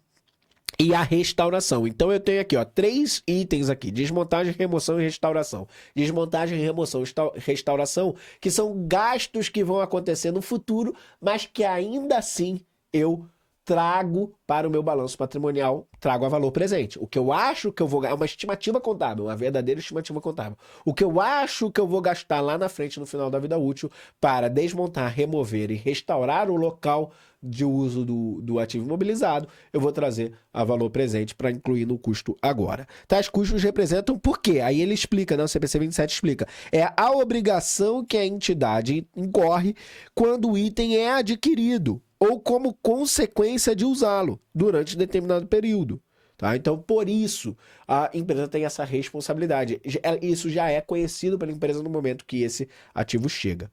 e a restauração. Então eu tenho aqui, ó, 3 itens aqui: desmontagem, remoção e restauração. Desmontagem, remoção, restauração, que são gastos que vão acontecer no futuro, mas que ainda assim eu trago para o meu balanço patrimonial, trago a valor presente. O que eu acho que eu vou... É uma estimativa contábil, uma verdadeira estimativa contábil. O que eu acho que eu vou gastar lá na frente, no final da vida útil, para desmontar, remover e restaurar o local de uso do ativo imobilizado, eu vou trazer a valor presente para incluir no custo agora. Tais custos representam por quê? Aí ele explica, né? O CPC 27 explica. É a obrigação que a entidade incorre quando o item é adquirido ou como consequência de usá-lo durante determinado período. Tá? Então, por isso, a empresa tem essa responsabilidade. Isso já é conhecido pela empresa no momento que esse ativo chega.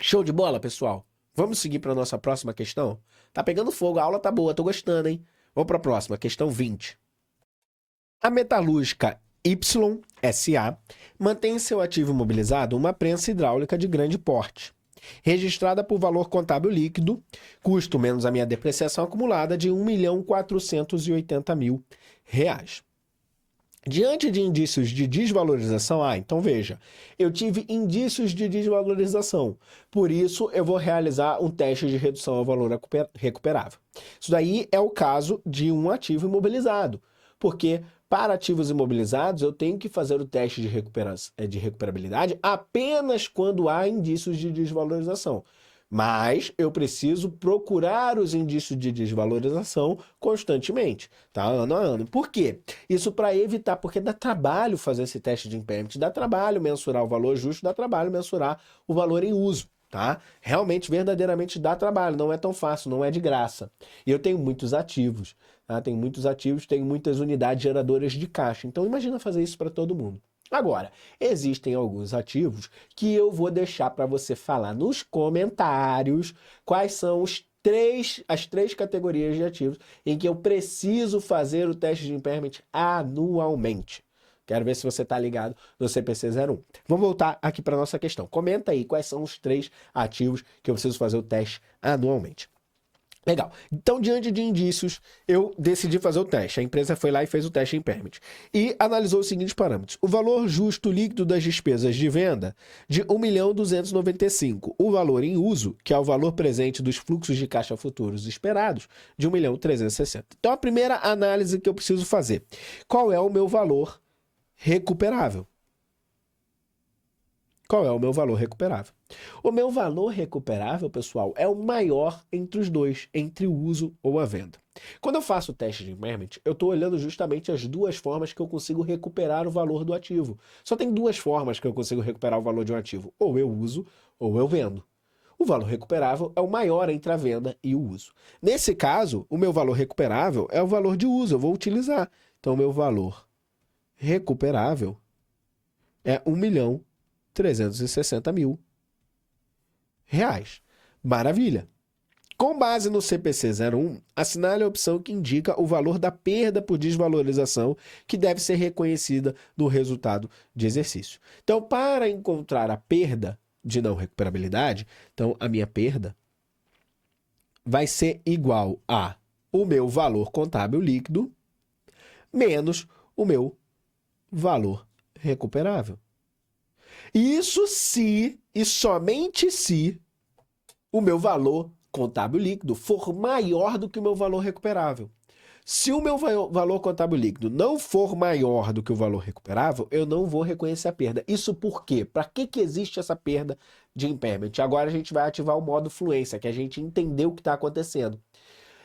Show de bola, pessoal? Vamos seguir para a nossa próxima questão? Tá pegando fogo, a aula tá boa, tô gostando, hein? Vamos para a próxima, questão 20. A metalúrgica YSA mantém em seu ativo imobilizado uma prensa hidráulica de grande porte, registrada por valor contábil líquido, custo menos a minha depreciação acumulada de R$ 1.480.000. Diante de indícios de desvalorização, então veja, eu tive indícios de desvalorização, por isso eu vou realizar um teste de redução ao valor recuperável. Isso daí é o caso de um ativo imobilizado, porque para ativos imobilizados eu tenho que fazer o teste de recuperabilidade apenas quando há indícios de desvalorização. Mas eu preciso procurar os indícios de desvalorização constantemente, tá? Ano a ano. Por quê? Isso para evitar, porque dá trabalho fazer esse teste de impairment, dá trabalho mensurar o valor justo, dá trabalho mensurar o valor em uso, tá? Realmente, verdadeiramente dá trabalho, não é tão fácil, não é de graça. E eu tenho muitos ativos, tá? Tenho muitos ativos, tenho muitas unidades geradoras de caixa. Então imagina fazer isso para todo mundo. Agora, existem alguns ativos que eu vou deixar para você falar nos comentários quais são as três categorias de ativos em que eu preciso fazer o teste de impairment anualmente. Quero ver se você está ligado no CPC 01. Vamos voltar aqui para a nossa questão. Comenta aí quais são os 3 ativos que eu preciso fazer o teste anualmente. Legal. Então, diante de indícios, eu decidi fazer o teste. A empresa foi lá e fez o teste em impairment. E analisou os seguintes parâmetros. O valor justo líquido das despesas de venda, de 1.295.000. O valor em uso, que é o valor presente dos fluxos de caixa futuros esperados, de 1.360.000. Então, a primeira análise que eu preciso fazer. Qual é o meu valor recuperável? Qual é o meu valor recuperável? O meu valor recuperável, pessoal, é o maior entre os dois, entre o uso ou a venda. Quando eu faço o teste de impairment, eu estou olhando justamente as 2 formas que eu consigo recuperar o valor do ativo. Só tem 2 formas que eu consigo recuperar o valor de um ativo. Ou eu uso, ou eu vendo. O valor recuperável é o maior entre a venda e o uso. Nesse caso, o meu valor recuperável é o valor de uso, eu vou utilizar. Então, o meu valor recuperável é 1.360.000 reais. Maravilha! Com base no CPC 01, assinale a opção que indica o valor da perda por desvalorização que deve ser reconhecida no resultado de exercício. Então, para encontrar a perda de não recuperabilidade, então a minha perda vai ser igual a o meu valor contábil líquido menos o meu valor recuperável. Isso se e somente se o meu valor contábil líquido for maior do que o meu valor recuperável. Se o meu valor contábil líquido não for maior do que o valor recuperável, eu não vou reconhecer a perda. Isso por quê? Para que existe essa perda de impairment? Agora a gente vai ativar o modo fluência, que a gente entendeu o que está acontecendo.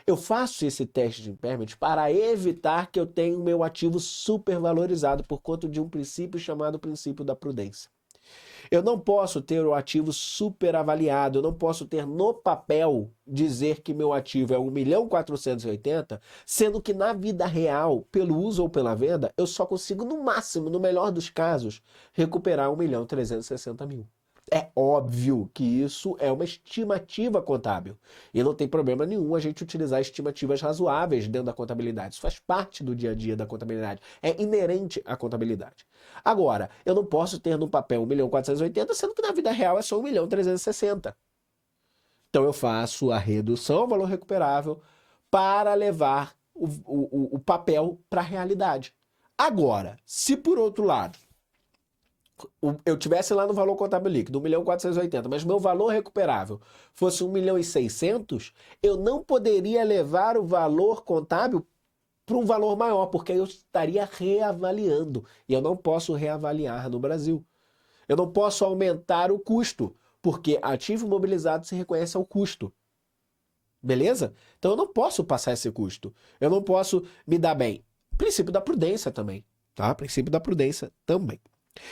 Eu faço esse teste de impairment para evitar que eu tenha o meu ativo supervalorizado por conta de um princípio chamado princípio da prudência. Eu não posso ter o ativo superavaliado, eu não posso ter no papel dizer que meu ativo é 1.480.000, sendo que na vida real, pelo uso ou pela venda, eu só consigo no máximo, no melhor dos casos, recuperar 1.360.000. É óbvio que isso é uma estimativa contábil. E não tem problema nenhum a gente utilizar estimativas razoáveis dentro da contabilidade. Isso faz parte do dia a dia da contabilidade. É inerente à contabilidade. Agora, eu não posso ter no papel 1.480.000, sendo que na vida real é só 1.360.000. Então eu faço a redução ao valor recuperável para levar o papel para a realidade. Agora, se por outro lado, eu tivesse lá no valor contábil líquido, 1.480.000, mas meu valor recuperável fosse 1.600.000, eu não poderia levar o valor contábil para um valor maior, porque eu estaria reavaliando. E eu não posso reavaliar no Brasil. Eu não posso aumentar o custo, porque ativo imobilizado se reconhece ao custo. Beleza? Então eu não posso passar esse custo. Eu não posso me dar bem. Princípio da prudência também, tá? Princípio da prudência também.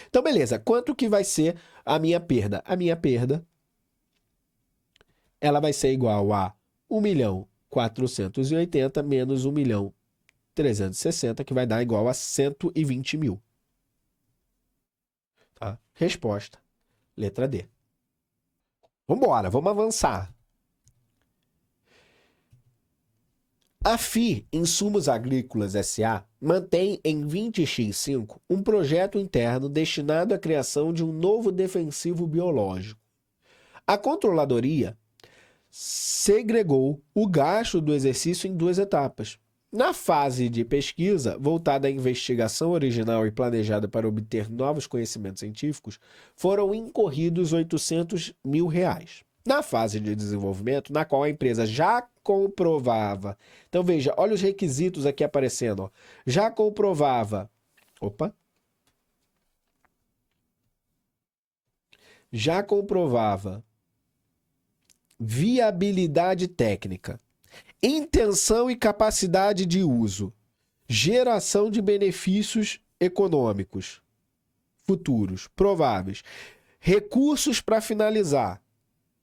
Então, beleza. Quanto que vai ser a minha perda? A minha perda, ela vai ser igual a 1.480.000 menos 1.360.000, que vai dar igual a 120.000. Tá? Resposta. Letra D. Vambora, vamos avançar. A FI Insumos Agrícolas S.A. mantém em 20x5 um projeto interno destinado à criação de um novo defensivo biológico. A controladoria segregou o gasto do exercício em duas etapas. Na fase de pesquisa, voltada à investigação original e planejada para obter novos conhecimentos científicos, foram incorridos R$800.000. Na fase de desenvolvimento, na qual a empresa já comprovava... Então veja, olha os requisitos aqui aparecendo. Ó. Já comprovava... Opa! Já comprovava viabilidade técnica, intenção e capacidade de uso, geração de benefícios econômicos futuros, prováveis, recursos para finalizar,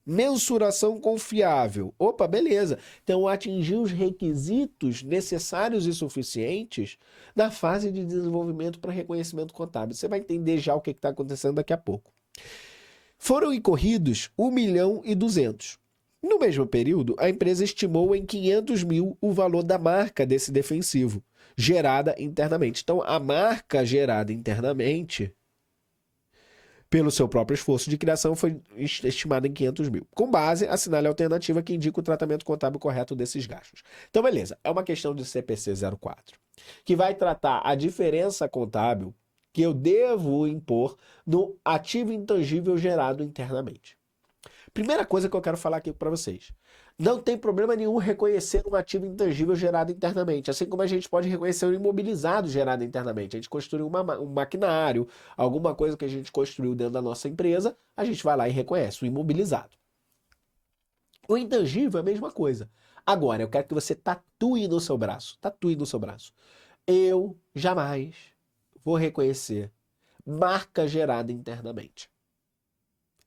mensuração confiável. Opa, beleza. Então, atingir os requisitos necessários e suficientes na fase de desenvolvimento para reconhecimento contábil. Você vai entender já o que está acontecendo daqui a pouco. Foram incorridos 1.200.000. No mesmo período, a empresa estimou em 500.000 o valor da marca desse defensivo, gerada internamente. Então, a marca gerada internamente, pelo seu próprio esforço de criação, foi estimada em 500.000. Com base, assinale a alternativa que indica o tratamento contábil correto desses gastos. Então, beleza. É uma questão de CPC 04, que vai tratar a diferença contábil que eu devo impor no ativo intangível gerado internamente. Primeira coisa que eu quero falar aqui para vocês. Não tem problema nenhum reconhecer um ativo intangível gerado internamente, assim como a gente pode reconhecer um imobilizado gerado internamente. A gente construiu um maquinário, alguma coisa que a gente construiu dentro da nossa empresa, a gente vai lá e reconhece o imobilizado. O intangível é a mesma coisa. Agora, eu quero que você tatue no seu braço. Tatue no seu braço. Eu jamais vou reconhecer marca gerada internamente.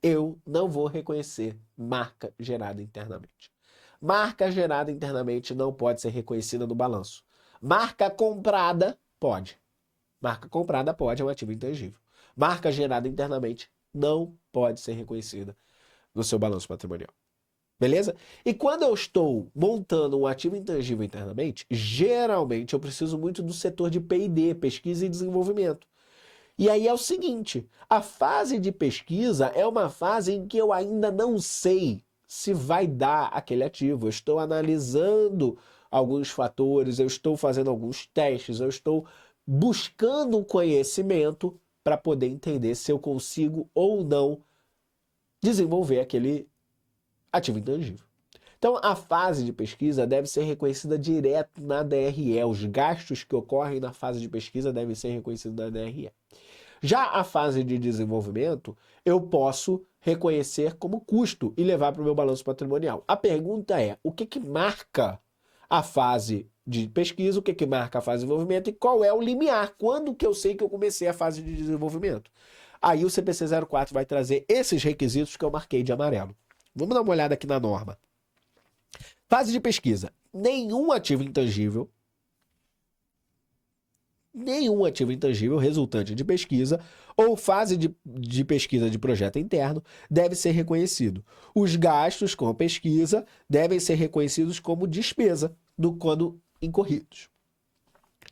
Eu não vou reconhecer marca gerada internamente. Marca gerada internamente não pode ser reconhecida no balanço. Marca comprada, pode. Marca comprada pode, é um ativo intangível. Marca gerada internamente não pode ser reconhecida no seu balanço patrimonial. Beleza? E quando eu estou montando um ativo intangível internamente, geralmente eu preciso muito do setor de P&D, pesquisa e desenvolvimento. E aí é o seguinte, a fase de pesquisa é uma fase em que eu ainda não sei se vai dar aquele ativo. Eu estou analisando alguns fatores, eu estou fazendo alguns testes, eu estou buscando conhecimento para poder entender se eu consigo ou não desenvolver aquele ativo intangível. Então, a fase de pesquisa deve ser reconhecida direto na DRE. Os gastos que ocorrem na fase de pesquisa devem ser reconhecidos na DRE. Já a fase de desenvolvimento, eu posso reconhecer como custo e levar para o meu balanço patrimonial. A pergunta é, o que marca a fase de pesquisa, o que marca a fase de desenvolvimento e qual é o limiar? Quando que eu sei que eu comecei a fase de desenvolvimento? Aí o CPC 04 vai trazer esses requisitos que eu marquei de amarelo. Vamos dar uma olhada aqui na norma. Fase de pesquisa. Nenhum ativo intangível resultante de pesquisa ou fase de pesquisa de projeto interno deve ser reconhecido. Os gastos com a pesquisa devem ser reconhecidos como despesa quando incorridos.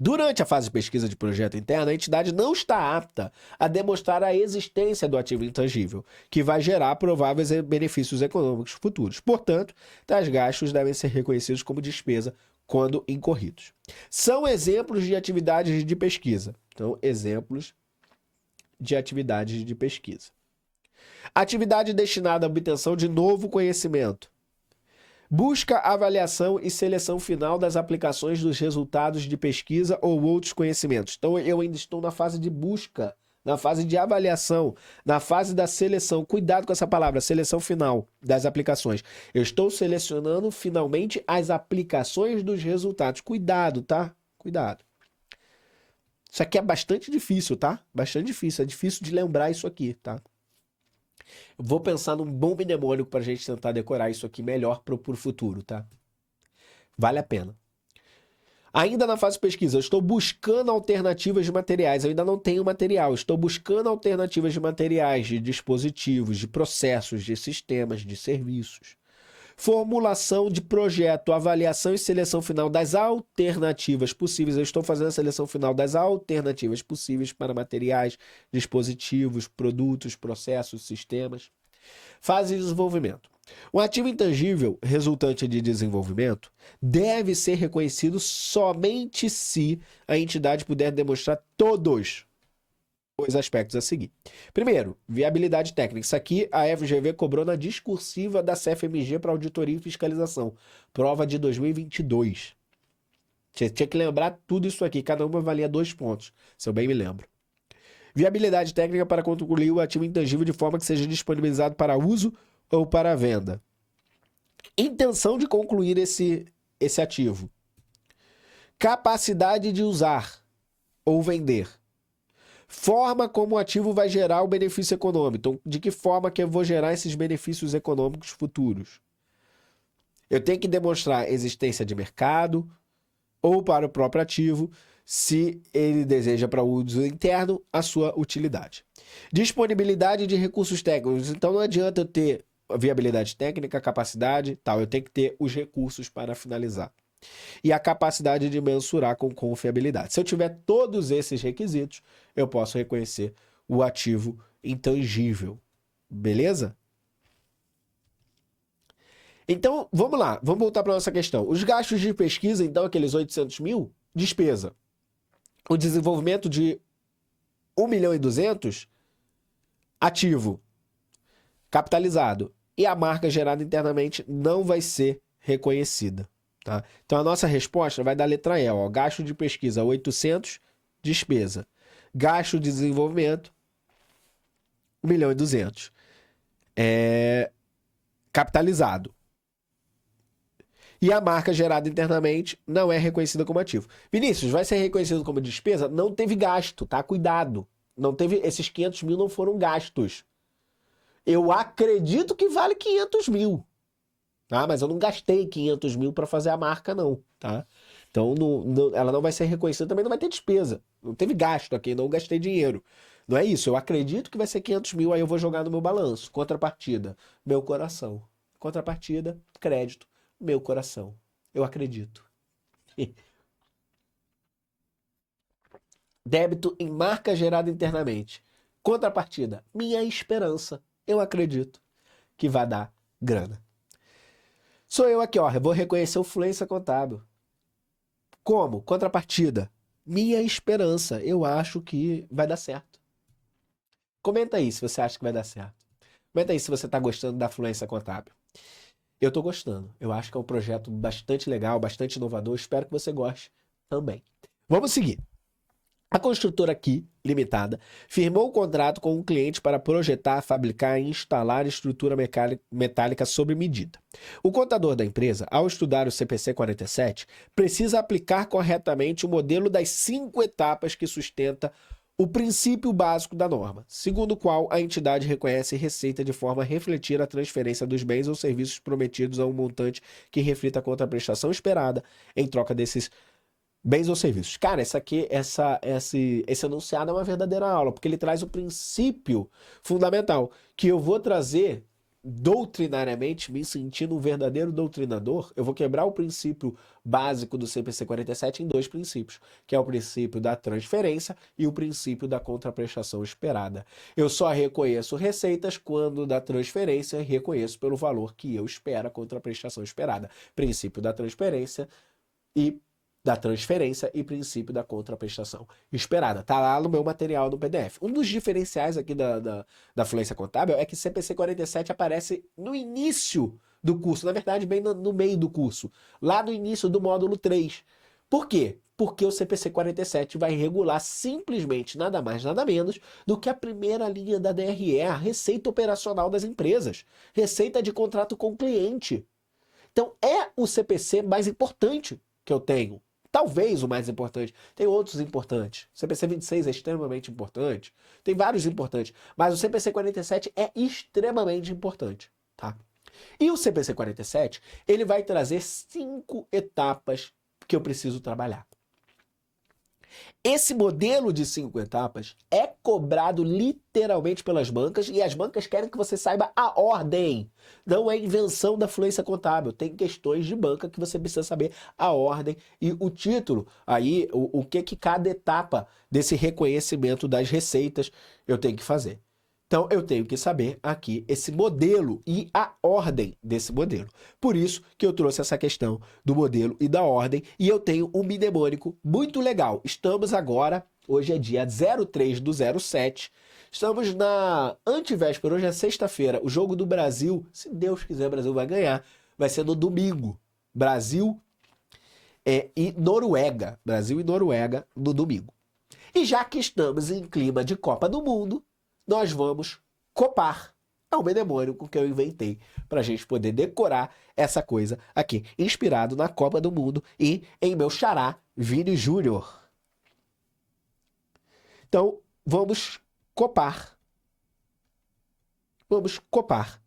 Durante a fase de pesquisa de projeto interno, a entidade não está apta a demonstrar a existência do ativo intangível, que vai gerar prováveis benefícios econômicos futuros. Portanto, tais gastos devem ser reconhecidos como despesa quando incorridos. São exemplos de atividades de pesquisa. Então, exemplos de atividades de pesquisa. Atividade destinada à obtenção de novo conhecimento. Busca, avaliação e seleção final das aplicações dos resultados de pesquisa ou outros conhecimentos. Então, eu ainda estou na fase de busca, na fase de avaliação, na fase da seleção. Cuidado com essa palavra, seleção final das aplicações. Eu estou selecionando finalmente as aplicações dos resultados. Cuidado, tá? Cuidado. Isso aqui é bastante difícil, tá? Bastante difícil. É difícil de lembrar isso aqui, tá? Vou pensar num bom mnemônico pra gente tentar decorar isso aqui melhor pro futuro, tá? Vale a pena. Ainda na fase de pesquisa, eu estou buscando alternativas de materiais. Eu ainda não tenho material. Estou buscando alternativas de materiais, de dispositivos, de processos, de sistemas, de serviços. Formulação de projeto, avaliação e seleção final das alternativas possíveis. Eu estou fazendo a seleção final das alternativas possíveis para materiais, dispositivos, produtos, processos, sistemas. Fase de desenvolvimento. Um ativo intangível resultante de desenvolvimento deve ser reconhecido somente se a entidade puder demonstrar todos os aspectos a seguir. Primeiro, viabilidade técnica. Isso aqui a FGV cobrou na discursiva da CFMG para auditoria e fiscalização. Prova de 2022. Tinha que lembrar tudo isso aqui. Cada uma valia 2 pontos, se eu bem me lembro. Viabilidade técnica para concluir o ativo intangível de forma que seja disponibilizado para uso ou para venda. Intenção de concluir esse ativo. Capacidade de usar ou vender. Forma como o ativo vai gerar o benefício econômico. Então, de que forma que eu vou gerar esses benefícios econômicos futuros? Eu tenho que demonstrar existência de mercado ou para o próprio ativo, se ele deseja para uso interno, a sua utilidade. Disponibilidade de recursos técnicos. Então, não adianta eu ter viabilidade técnica, capacidade, tal. Eu tenho que ter os recursos para finalizar. E a capacidade de mensurar com confiabilidade. Se eu tiver todos esses requisitos, eu posso reconhecer o ativo intangível. Beleza? Então, vamos lá. Vamos voltar para a nossa questão. Os gastos de pesquisa, então, aqueles 800 mil, despesa. O desenvolvimento de 1.200.000, ativo, capitalizado. E a marca gerada internamente não vai ser reconhecida. Tá? Então a nossa resposta vai dar a letra E, ó, gasto de pesquisa 800, despesa. Gasto de desenvolvimento 1.200.000. Capitalizado. E a marca gerada internamente não é reconhecida como ativo. Vinícius, vai ser reconhecido como despesa? Não teve gasto, tá? Cuidado. Não teve, esses 500 mil não foram gastos. Eu acredito que vale 500 mil. Tá? Mas eu não gastei 500 mil para fazer a marca, não. Tá? Então, ela não vai ser reconhecida, também não vai ter despesa. Não teve gasto aqui, não gastei dinheiro. Não é isso. Eu acredito que vai ser 500 mil, aí eu vou jogar no meu balanço. Contrapartida, meu coração. Contrapartida, crédito, meu coração. Eu acredito. Débito em marca gerada internamente. Contrapartida, minha esperança. Eu acredito que vai dar grana. Sou eu aqui, ó. Eu vou reconhecer o fluência contábil. Como? Contrapartida. Minha esperança. Eu acho que vai dar certo. Comenta aí se você acha que vai dar certo. Comenta aí se você está gostando da fluência contábil. Eu estou gostando. Eu acho que é um projeto bastante legal, bastante inovador. Espero que você goste também. Vamos seguir. A construtora Ki Limitada firmou um contrato com um cliente para projetar, fabricar e instalar estrutura metálica sob medida. O contador da empresa, ao estudar o CPC 47, precisa aplicar corretamente o modelo das 5 etapas que sustenta o princípio básico da norma, segundo o qual a entidade reconhece receita de forma a refletir a transferência dos bens ou serviços prometidos a um montante que reflita a contraprestação esperada em troca desses bens ou serviços. Cara, esse enunciado é uma verdadeira aula, porque ele traz o princípio fundamental, que eu vou trazer doutrinariamente, me sentindo um verdadeiro doutrinador. Eu vou quebrar o princípio básico do CPC 47 em 2 princípios, que é o princípio da transferência e o princípio da contraprestação esperada. Eu só reconheço receitas quando da transferência reconheço pelo valor que eu espero a contraprestação esperada. Princípio da transferência, e da transferência e princípio da contraprestação esperada. Tá lá no meu material no PDF. Um dos diferenciais aqui da fluência contábil é que CPC 47 aparece no início do curso, na verdade, bem no meio do curso, lá no início do módulo 3. Por quê? Porque o CPC 47 vai regular simplesmente nada mais, nada menos do que a primeira linha da DRE, a receita operacional das empresas, receita de contrato com o cliente. Então é o CPC mais importante que eu tenho. Talvez o mais importante. Tem outros importantes. O CPC 26 é extremamente importante. Tem vários importantes. Mas o CPC 47 é extremamente importante, tá? E o CPC 47, ele vai trazer 5 etapas que eu preciso trabalhar. Esse modelo de 5 etapas é cobrado literalmente pelas bancas e as bancas querem que você saiba a ordem. Não é invenção da fluência contábil. Tem questões de banca que você precisa saber a ordem e o título. Aí, o que cada etapa desse reconhecimento das receitas eu tenho que fazer. Então, eu tenho que saber aqui esse modelo e a ordem desse modelo. Por isso que eu trouxe essa questão do modelo e da ordem, e eu tenho um mnemônico muito legal. Estamos agora, hoje é dia 03/07, estamos na antevéspera, hoje é sexta-feira, o jogo do Brasil, se Deus quiser, o Brasil vai ganhar, vai ser no domingo. Brasil e Noruega. Brasil e Noruega no domingo. E já que estamos em clima de Copa do Mundo, nós vamos copar. É um mnemônico que eu inventei para a gente poder decorar essa coisa aqui, inspirado na Copa do Mundo e em meu xará, Vini Júnior. Então, vamos copar. Vamos copar.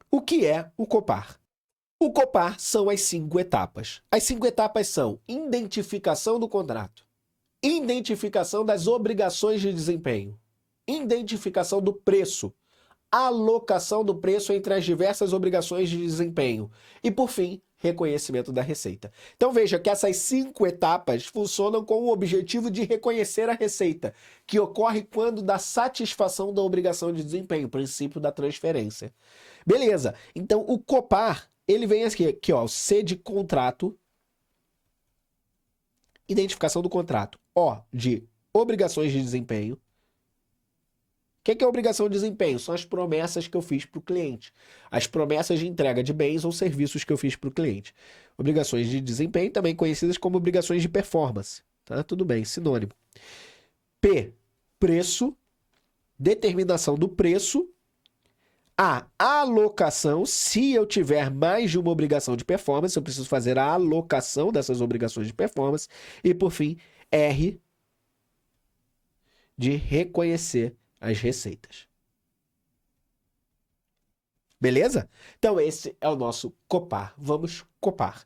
O que é o copar? O copar são as 5 etapas. As 5 etapas são identificação do contrato, identificação das obrigações de desempenho, identificação do preço, alocação do preço entre as diversas obrigações de desempenho e, por fim, reconhecimento da receita. Então veja que essas 5 etapas funcionam com o objetivo de reconhecer a receita, que ocorre quando dá satisfação da obrigação de desempenho, princípio da transferência. Beleza, então o copar, ele vem aqui ó, C de contrato, identificação do contrato, O de obrigações de desempenho. O que é obrigação de desempenho? São as promessas que eu fiz para o cliente. As promessas de entrega de bens ou serviços que eu fiz para o cliente. Obrigações de desempenho, também conhecidas como obrigações de performance. Tá? Tudo bem, sinônimo. P, preço, determinação do preço. A, alocação. Se eu tiver mais de uma obrigação de performance, eu preciso fazer a alocação dessas obrigações de performance. E, por fim, R, de reconhecer as receitas. Beleza? Então esse é o nosso copar. Vamos copar.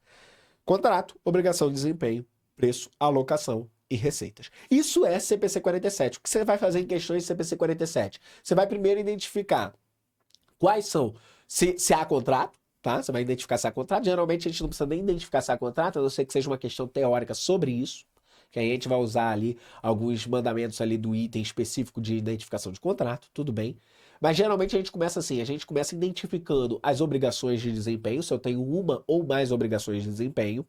Contrato, obrigação de desempenho, preço, alocação e receitas. Isso é CPC 47. O que você vai fazer em questões de CPC 47? Você vai primeiro identificar quais são, se há contrato, tá? Você vai identificar se há contrato. Geralmente a gente não precisa nem identificar se há contrato, a não ser que seja uma questão teórica sobre isso. Que aí a gente vai usar ali alguns mandamentos ali do item específico de identificação de contrato, tudo bem. Mas geralmente a gente começa assim, a gente começa identificando as obrigações de desempenho, se eu tenho uma ou mais obrigações de desempenho.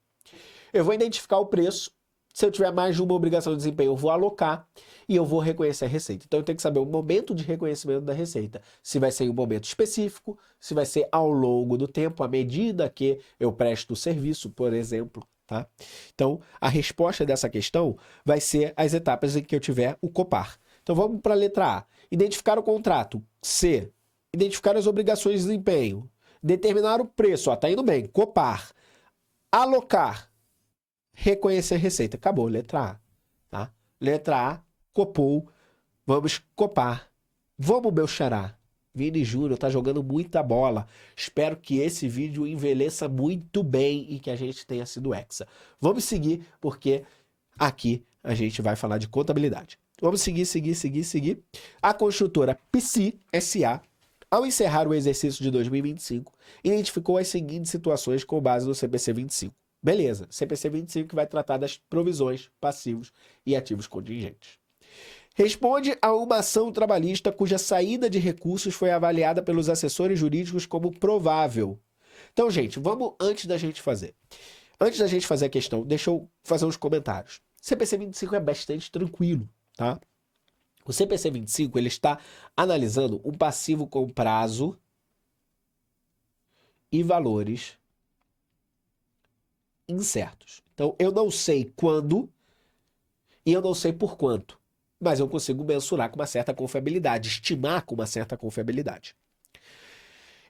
Eu vou identificar o preço, se eu tiver mais de uma obrigação de desempenho eu vou alocar e eu vou reconhecer a receita. Então eu tenho que saber o momento de reconhecimento da receita. Se vai ser em um momento específico, se vai ser ao longo do tempo, à medida que eu presto o serviço, por exemplo. Tá? Então, a resposta dessa questão vai ser as etapas em que eu tiver o copar. Então, vamos para a letra A. Identificar o contrato. C. Identificar as obrigações de desempenho. Determinar o preço. Ó, tá indo bem. Copar. Alocar. Reconhecer a receita. Acabou. Letra A. Tá? Letra A. Copou. Vamos copar. Vamos, meu xará. Vini Júnior tá jogando muita bola. Espero que esse vídeo envelheça muito bem e que a gente tenha sido hexa. Vamos seguir, porque aqui a gente vai falar de contabilidade. Vamos seguir. A construtora Psi S.A., ao encerrar o exercício de 2025, identificou as seguintes situações com base no CPC 25. Beleza, CPC 25 que vai tratar das provisões, passivos e ativos contingentes. Responde a uma ação trabalhista cuja saída de recursos foi avaliada pelos assessores jurídicos como provável. Então, gente, vamos, antes da gente fazer. Antes da gente fazer a questão, deixa eu fazer uns comentários. CPC 25 é bastante tranquilo, tá? O CPC 25, ele está analisando um passivo com prazo e valores incertos. Então, eu não sei quando e eu não sei por quanto, mas eu consigo mensurar com uma certa confiabilidade, estimar com uma certa confiabilidade.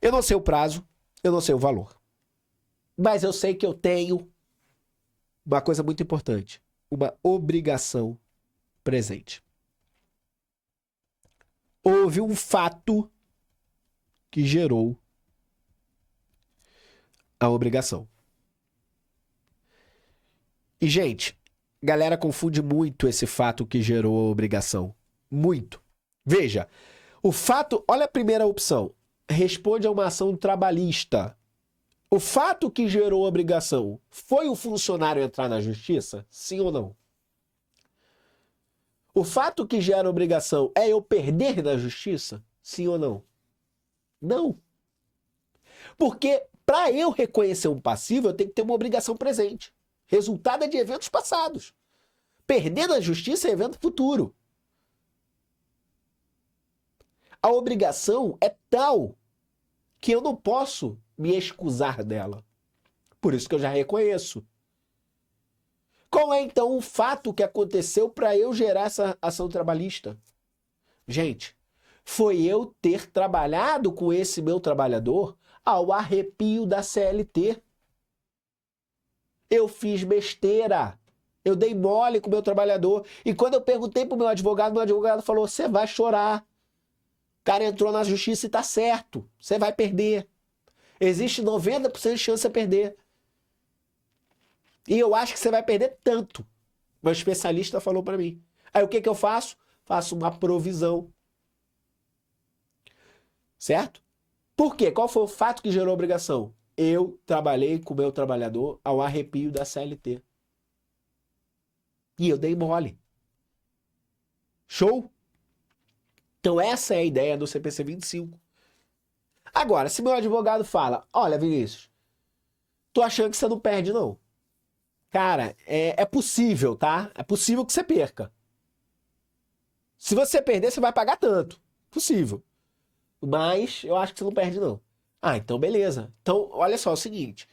Eu não sei o prazo, eu não sei o valor, mas eu sei que eu tenho uma coisa muito importante, uma obrigação presente. Houve um fato que gerou a obrigação. E, gente, galera confunde muito esse fato que gerou a obrigação. Muito. Veja, o fato... Olha a primeira opção. Responde a uma ação trabalhista. O fato que gerou a obrigação foi o funcionário entrar na justiça? Sim ou não? O fato que gera a obrigação é eu perder na justiça? Sim ou não? Não. Porque para eu reconhecer um passivo, eu tenho que ter uma obrigação presente. Resultado é de eventos passados. Perder na justiça é evento futuro. A obrigação é tal que eu não posso me excusar dela. Por isso que eu já reconheço. Qual é, então, o fato que aconteceu para eu gerar essa ação trabalhista? Gente, foi eu ter trabalhado com esse meu trabalhador ao arrepio da CLT. Eu fiz besteira. Eu dei mole com o meu trabalhador. E quando eu perguntei pro meu advogado falou, você vai chorar. O cara entrou na justiça e tá certo. Você vai perder. Existe 90% de chance de perder. E eu acho que você vai perder tanto. Meu especialista falou para mim. Aí o que que eu faço? Faço uma provisão. Certo? Por quê? Qual foi o fato que gerou a obrigação? Eu trabalhei com o meu trabalhador ao arrepio da CLT. E eu dei mole. Show? Então essa é a ideia do CPC 25. Agora, se meu advogado fala, olha, Vinícius, tô achando que você não perde, não. Cara, é possível, tá? É possível que você perca. Se você perder, você vai pagar tanto. Possível. Mas eu acho que você não perde, não. Ah, então beleza. Então, olha só, é o seguinte.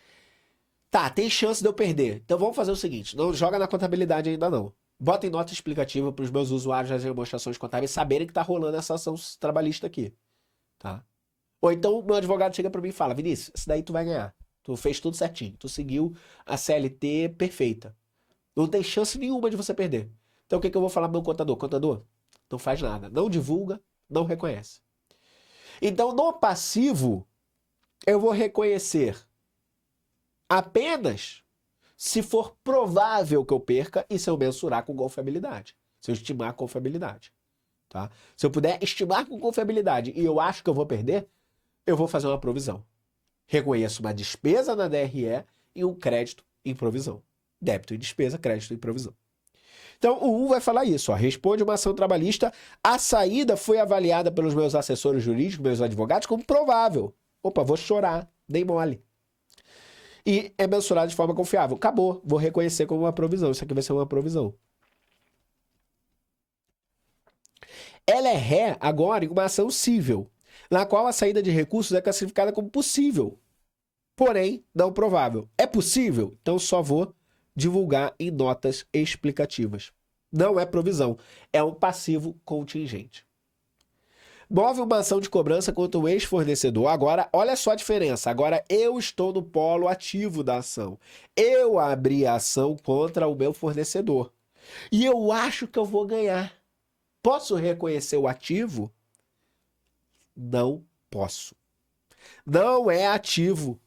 Tá, tem chance de eu perder. Então vamos fazer o seguinte, não joga na contabilidade ainda não. Bota em nota explicativa para os meus usuários das demonstrações contábeis saberem que tá rolando essa ação trabalhista aqui. Tá? Ou então meu advogado chega para mim e fala, Vinícius, isso daí tu vai ganhar. Tu fez tudo certinho. Tu seguiu a CLT perfeita. Não tem chance nenhuma de você perder. Então o que que eu vou falar pro meu contador? Contador, não faz nada. Não divulga, não reconhece. Então no passivo, eu vou reconhecer apenas se for provável que eu perca e se eu mensurar com confiabilidade. Se eu estimar com confiabilidade. Tá? Se eu puder estimar com confiabilidade e eu acho que eu vou perder, eu vou fazer uma provisão. Reconheço uma despesa na DRE e um crédito em provisão. Débito e despesa, crédito em provisão. Então, o 1 vai falar isso. Ó, responde uma ação trabalhista. A saída foi avaliada pelos meus assessores jurídicos, meus advogados, como provável. Opa, vou chorar. Dei mole. E é mensurado de forma confiável. Acabou. Vou reconhecer como uma provisão. Isso aqui vai ser uma provisão. Ela é ré agora em uma ação cível, na qual a saída de recursos é classificada como possível, porém não provável. É possível? Então só vou divulgar em notas explicativas. Não é provisão, é um passivo contingente. Move uma ação de cobrança contra o ex-fornecedor. Agora, olha só a diferença. Agora eu estou no polo ativo da ação. Eu abri a ação contra o meu fornecedor. E eu acho que eu vou ganhar. Posso reconhecer o ativo? Não posso. Não é ativo.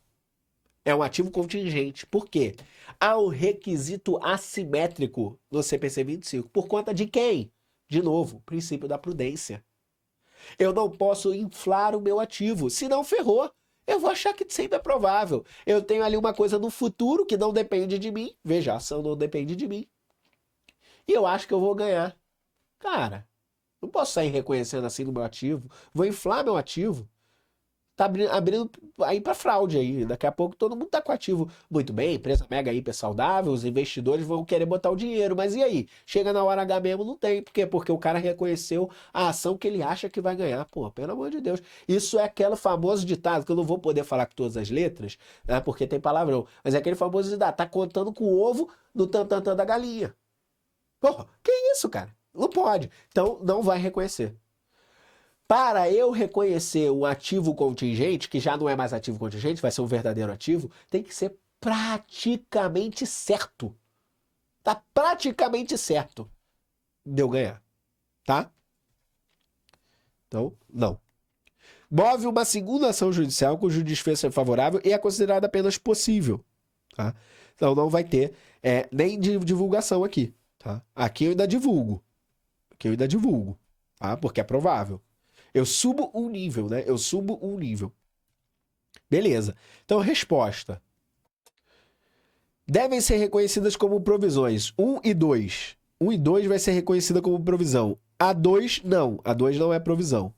É um ativo contingente. Por quê? Há um requisito assimétrico no CPC 25. Por conta de quem? De novo, princípio da prudência. Eu não posso inflar o meu ativo. Se não, ferrou. Eu vou achar que sempre é provável. Eu tenho ali uma coisa no futuro que não depende de mim. Veja, a ação não depende de mim. E eu acho que eu vou ganhar. Cara, não posso sair reconhecendo assim no meu ativo. Vou inflar meu ativo. tá abrindo aí para fraude aí. Daqui a pouco todo mundo tá com ativo muito bem, empresa mega hiper saudável, os investidores vão querer botar o dinheiro, mas e aí? Chega na hora H mesmo, não tem. Por quê? Porque o cara reconheceu a ação que ele acha que vai ganhar. Pô, pelo amor de Deus. Isso é aquele famoso ditado, que eu não vou poder falar com todas as letras, né, porque tem palavrão, mas é aquele famoso ditado, tá contando com o ovo no tantantã da galinha. Porra, que isso, cara? Não pode. Então, não vai reconhecer. Para eu reconhecer um ativo contingente, que já não é mais ativo contingente, vai ser um verdadeiro ativo, tem que ser praticamente certo. Tá praticamente certo de eu ganhar, tá? Então, não. Move uma segunda ação judicial cujo desfecho é favorável e é considerada apenas possível, tá? Então, não vai ter nem divulgação aqui, tá? Aqui eu ainda divulgo. Tá? Porque é provável. Eu subo um nível, né? Eu subo um nível. Beleza. Então, resposta. Devem ser reconhecidas como provisões. 1 e 2. 1 e 2 vai ser reconhecida como provisão. A 2, não. A 2 não é provisão.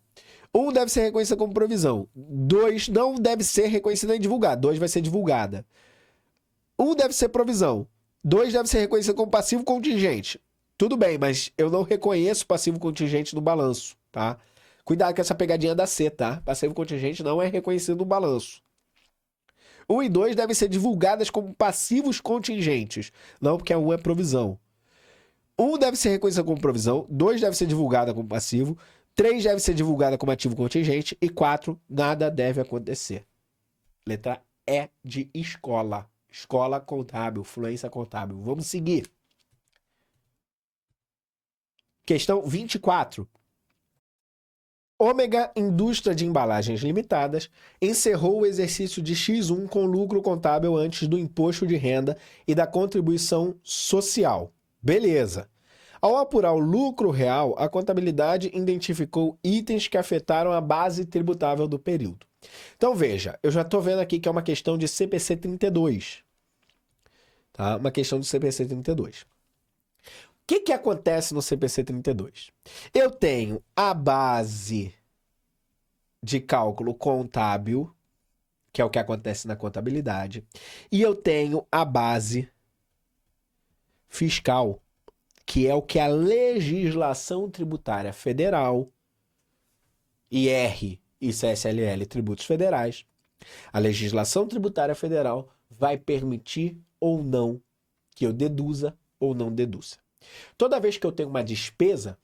1 deve ser reconhecida como provisão. 2 não deve ser reconhecida nem divulgada. 2 vai ser divulgada. 1 deve ser provisão. 2 deve ser reconhecida como passivo contingente. Tudo bem, mas eu não reconheço passivo contingente no balanço, tá? Cuidado com essa pegadinha da C, tá? Passivo contingente não é reconhecido no balanço. 1 e 2 devem ser divulgadas como passivos contingentes. Não, porque a 1 é provisão. 1 deve ser reconhecida como provisão. 2 deve ser divulgada como passivo. 3 deve ser divulgada como ativo contingente. E 4, nada deve acontecer. Letra E de escola. Escola contábil, fluência contábil. Vamos seguir. Questão 24. Ômega Indústria de Embalagens Limitadas encerrou o exercício de X1 com lucro contábil antes do imposto de renda e da contribuição social. Beleza. Ao apurar o lucro real, a contabilidade identificou itens que afetaram a base tributável do período. Então veja, eu já estou vendo aqui que é uma questão de CPC 32. Tá? Uma questão de CPC 32. O que acontece no CPC 32? Eu tenho a base de cálculo contábil, que é o que acontece na contabilidade, e eu tenho a base fiscal, que é o que a legislação tributária federal, IR e CSLL, tributos federais, a legislação tributária federal vai permitir ou não que eu deduza ou não deduza. Toda vez que eu tenho uma despesa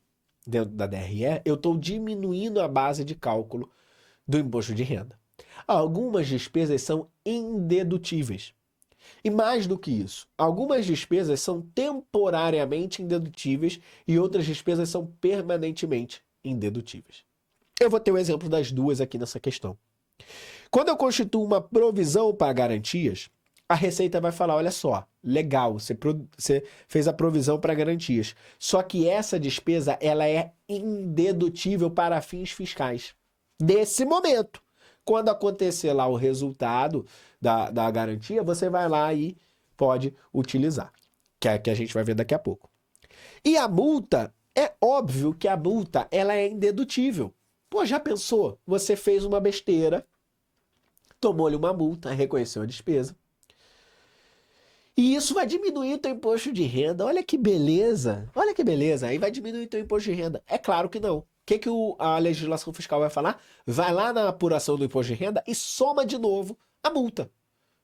dentro da DRE, eu estou diminuindo a base de cálculo do imposto de renda. Algumas despesas são indedutíveis. E mais do que isso, algumas despesas são temporariamente indedutíveis e outras despesas são permanentemente indedutíveis. Eu vou ter o exemplo das duas aqui nessa questão. Quando eu constituo uma provisão para garantias, a Receita vai falar, olha só, legal, você fez a provisão para garantias, só que essa despesa ela é indedutível para fins fiscais. Nesse momento, quando acontecer lá o resultado da garantia, você vai lá e pode utilizar, que é que a gente vai ver daqui a pouco. E a multa, é óbvio que a multa ela é indedutível. Pô, já pensou? Você fez uma besteira, tomou-lhe uma multa, reconheceu a despesa, e isso vai diminuir o teu imposto de renda. Olha que beleza. Olha que beleza. Aí vai diminuir o teu imposto de renda. É claro que não. O que a legislação fiscal vai falar? Vai lá na apuração do imposto de renda e soma de novo a multa.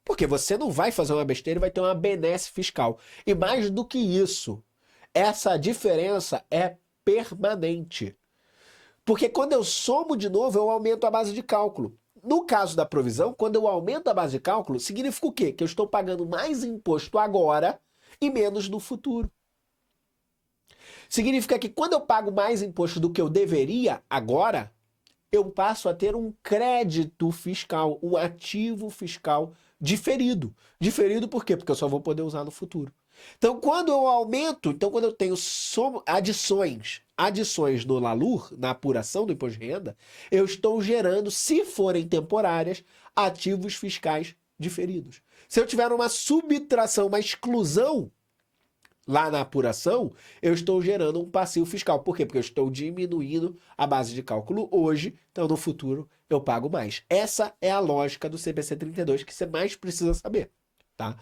Porque você não vai fazer uma besteira e vai ter uma benesse fiscal. E mais do que isso, essa diferença é permanente. Porque quando eu somo de novo, eu aumento a base de cálculo. No caso da provisão, quando eu aumento a base de cálculo, significa o quê? Que eu estou pagando mais imposto agora e menos no futuro. Significa que quando eu pago mais imposto do que eu deveria agora, eu passo a ter um crédito fiscal, um ativo fiscal diferido. Diferido por quê? Porque eu só vou poder usar no futuro. Então, quando eu aumento, quando eu tenho adições no LALUR, na apuração do imposto de renda, eu estou gerando, se forem temporárias, ativos fiscais diferidos. Se eu tiver uma subtração, uma exclusão lá na apuração, eu estou gerando um passivo fiscal. Por quê? Porque eu estou diminuindo a base de cálculo hoje, então no futuro eu pago mais. Essa é a lógica do CPC 32 que você mais precisa saber, tá?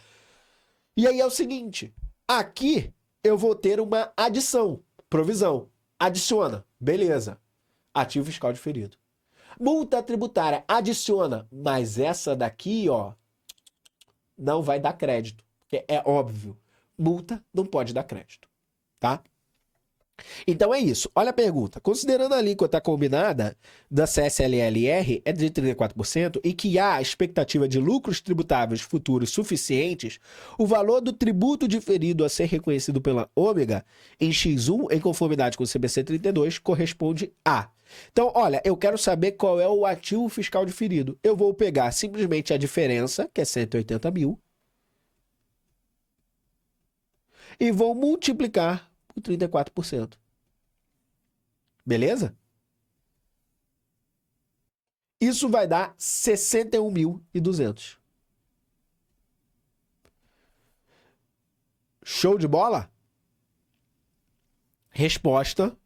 E aí é o seguinte, aqui eu vou ter uma adição, provisão. Adiciona, beleza. Ativo fiscal diferido. Multa tributária, adiciona, mas essa daqui, ó, não vai dar crédito, porque é óbvio, multa não pode dar crédito, tá? Então é isso. Olha a pergunta. Considerando a alíquota combinada da CSLLR é de 34% e que há expectativa de lucros tributáveis futuros suficientes, o valor do tributo diferido a ser reconhecido pela Ômega em X1, em conformidade com o CBC 32, corresponde a. Então, olha, eu quero saber qual é o ativo fiscal diferido. Eu vou pegar simplesmente a diferença, que é 180 mil, e vou multiplicar por 34%. Beleza? Isso vai dar 61.200. Show de bola? Resposta: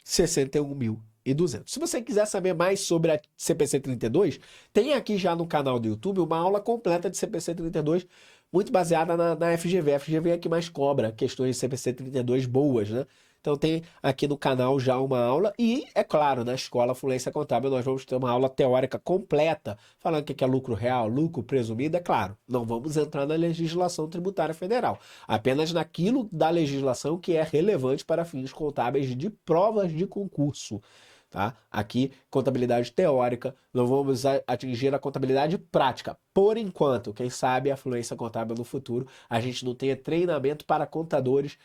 61.200. Se você quiser saber mais sobre a CPC 32, tem aqui já no canal do YouTube uma aula completa de CPC 32, muito baseada na FGV. A FGV é a que mais cobra questões de CPC 32 boas, né? Então tem aqui no canal já uma aula e, é claro, na escola Fluência Contábil nós vamos ter uma aula teórica completa, falando o que é lucro real, lucro presumido, é claro. Não vamos entrar na legislação tributária federal, apenas naquilo da legislação que é relevante para fins contábeis de provas de concurso. Tá? Aqui, contabilidade teórica, não vamos atingir a contabilidade prática. Por enquanto, quem sabe a Fluência Contábil no futuro, a gente não tenha treinamento para contadores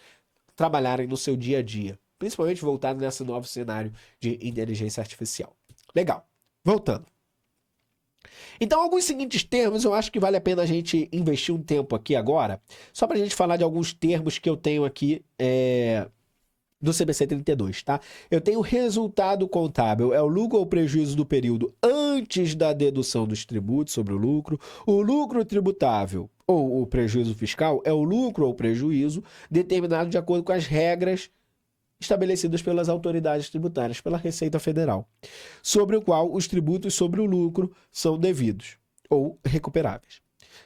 trabalharem no seu dia a dia, principalmente voltado nesse novo cenário de inteligência artificial. Legal. Voltando. Então, alguns seguintes termos, eu acho que vale a pena a gente investir um tempo aqui agora, só para a gente falar de alguns termos que eu tenho aqui do CBC 32, tá? Eu tenho resultado contábil, é o lucro ou prejuízo do período antes da dedução dos tributos sobre o lucro tributável ou o prejuízo fiscal é o lucro ou prejuízo determinado de acordo com as regras estabelecidas pelas autoridades tributárias, pela Receita Federal, sobre o qual os tributos sobre o lucro são devidos ou recuperáveis.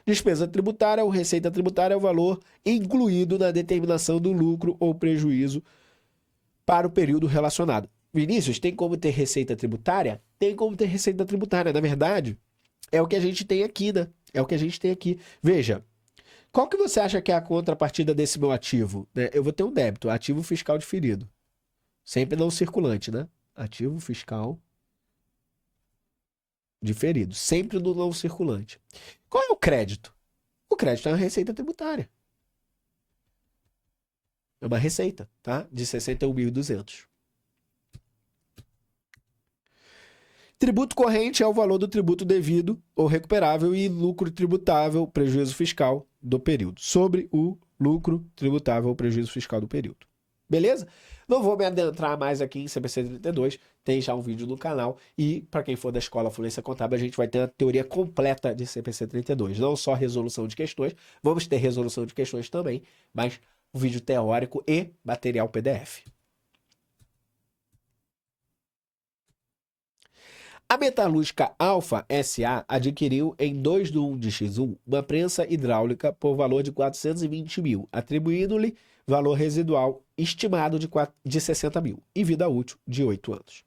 Despesa tributária ou receita tributária é o valor incluído na determinação do lucro ou prejuízo para o período relacionado. Vinícius, tem como ter receita tributária? Tem como ter receita tributária. Na verdade, é o que a gente tem aqui, né? É o que a gente tem aqui. Veja, qual que você acha que é a contrapartida desse meu ativo? Eu vou ter um débito, ativo fiscal diferido. Sempre não circulante, né? Ativo fiscal diferido. Sempre no não circulante. Qual é o crédito? O crédito é uma receita tributária. É uma receita, tá? De 61.200. Tributo corrente é o valor do tributo devido ou recuperável e lucro tributável, prejuízo fiscal do período. Sobre o lucro tributável ou prejuízo fiscal do período. Beleza? Não vou me adentrar mais aqui em CPC 32, tem já um vídeo no canal e para quem for da Escola Fluência Contábil, a gente vai ter a teoria completa de CPC 32, não só resolução de questões, vamos ter resolução de questões também, mas o vídeo teórico e material PDF. A Metalúrgica Alfa SA adquiriu em 2 de 1 de X1 uma prensa hidráulica por valor de 420 mil, atribuindo-lhe valor residual estimado de 60 mil e vida útil de 8 anos.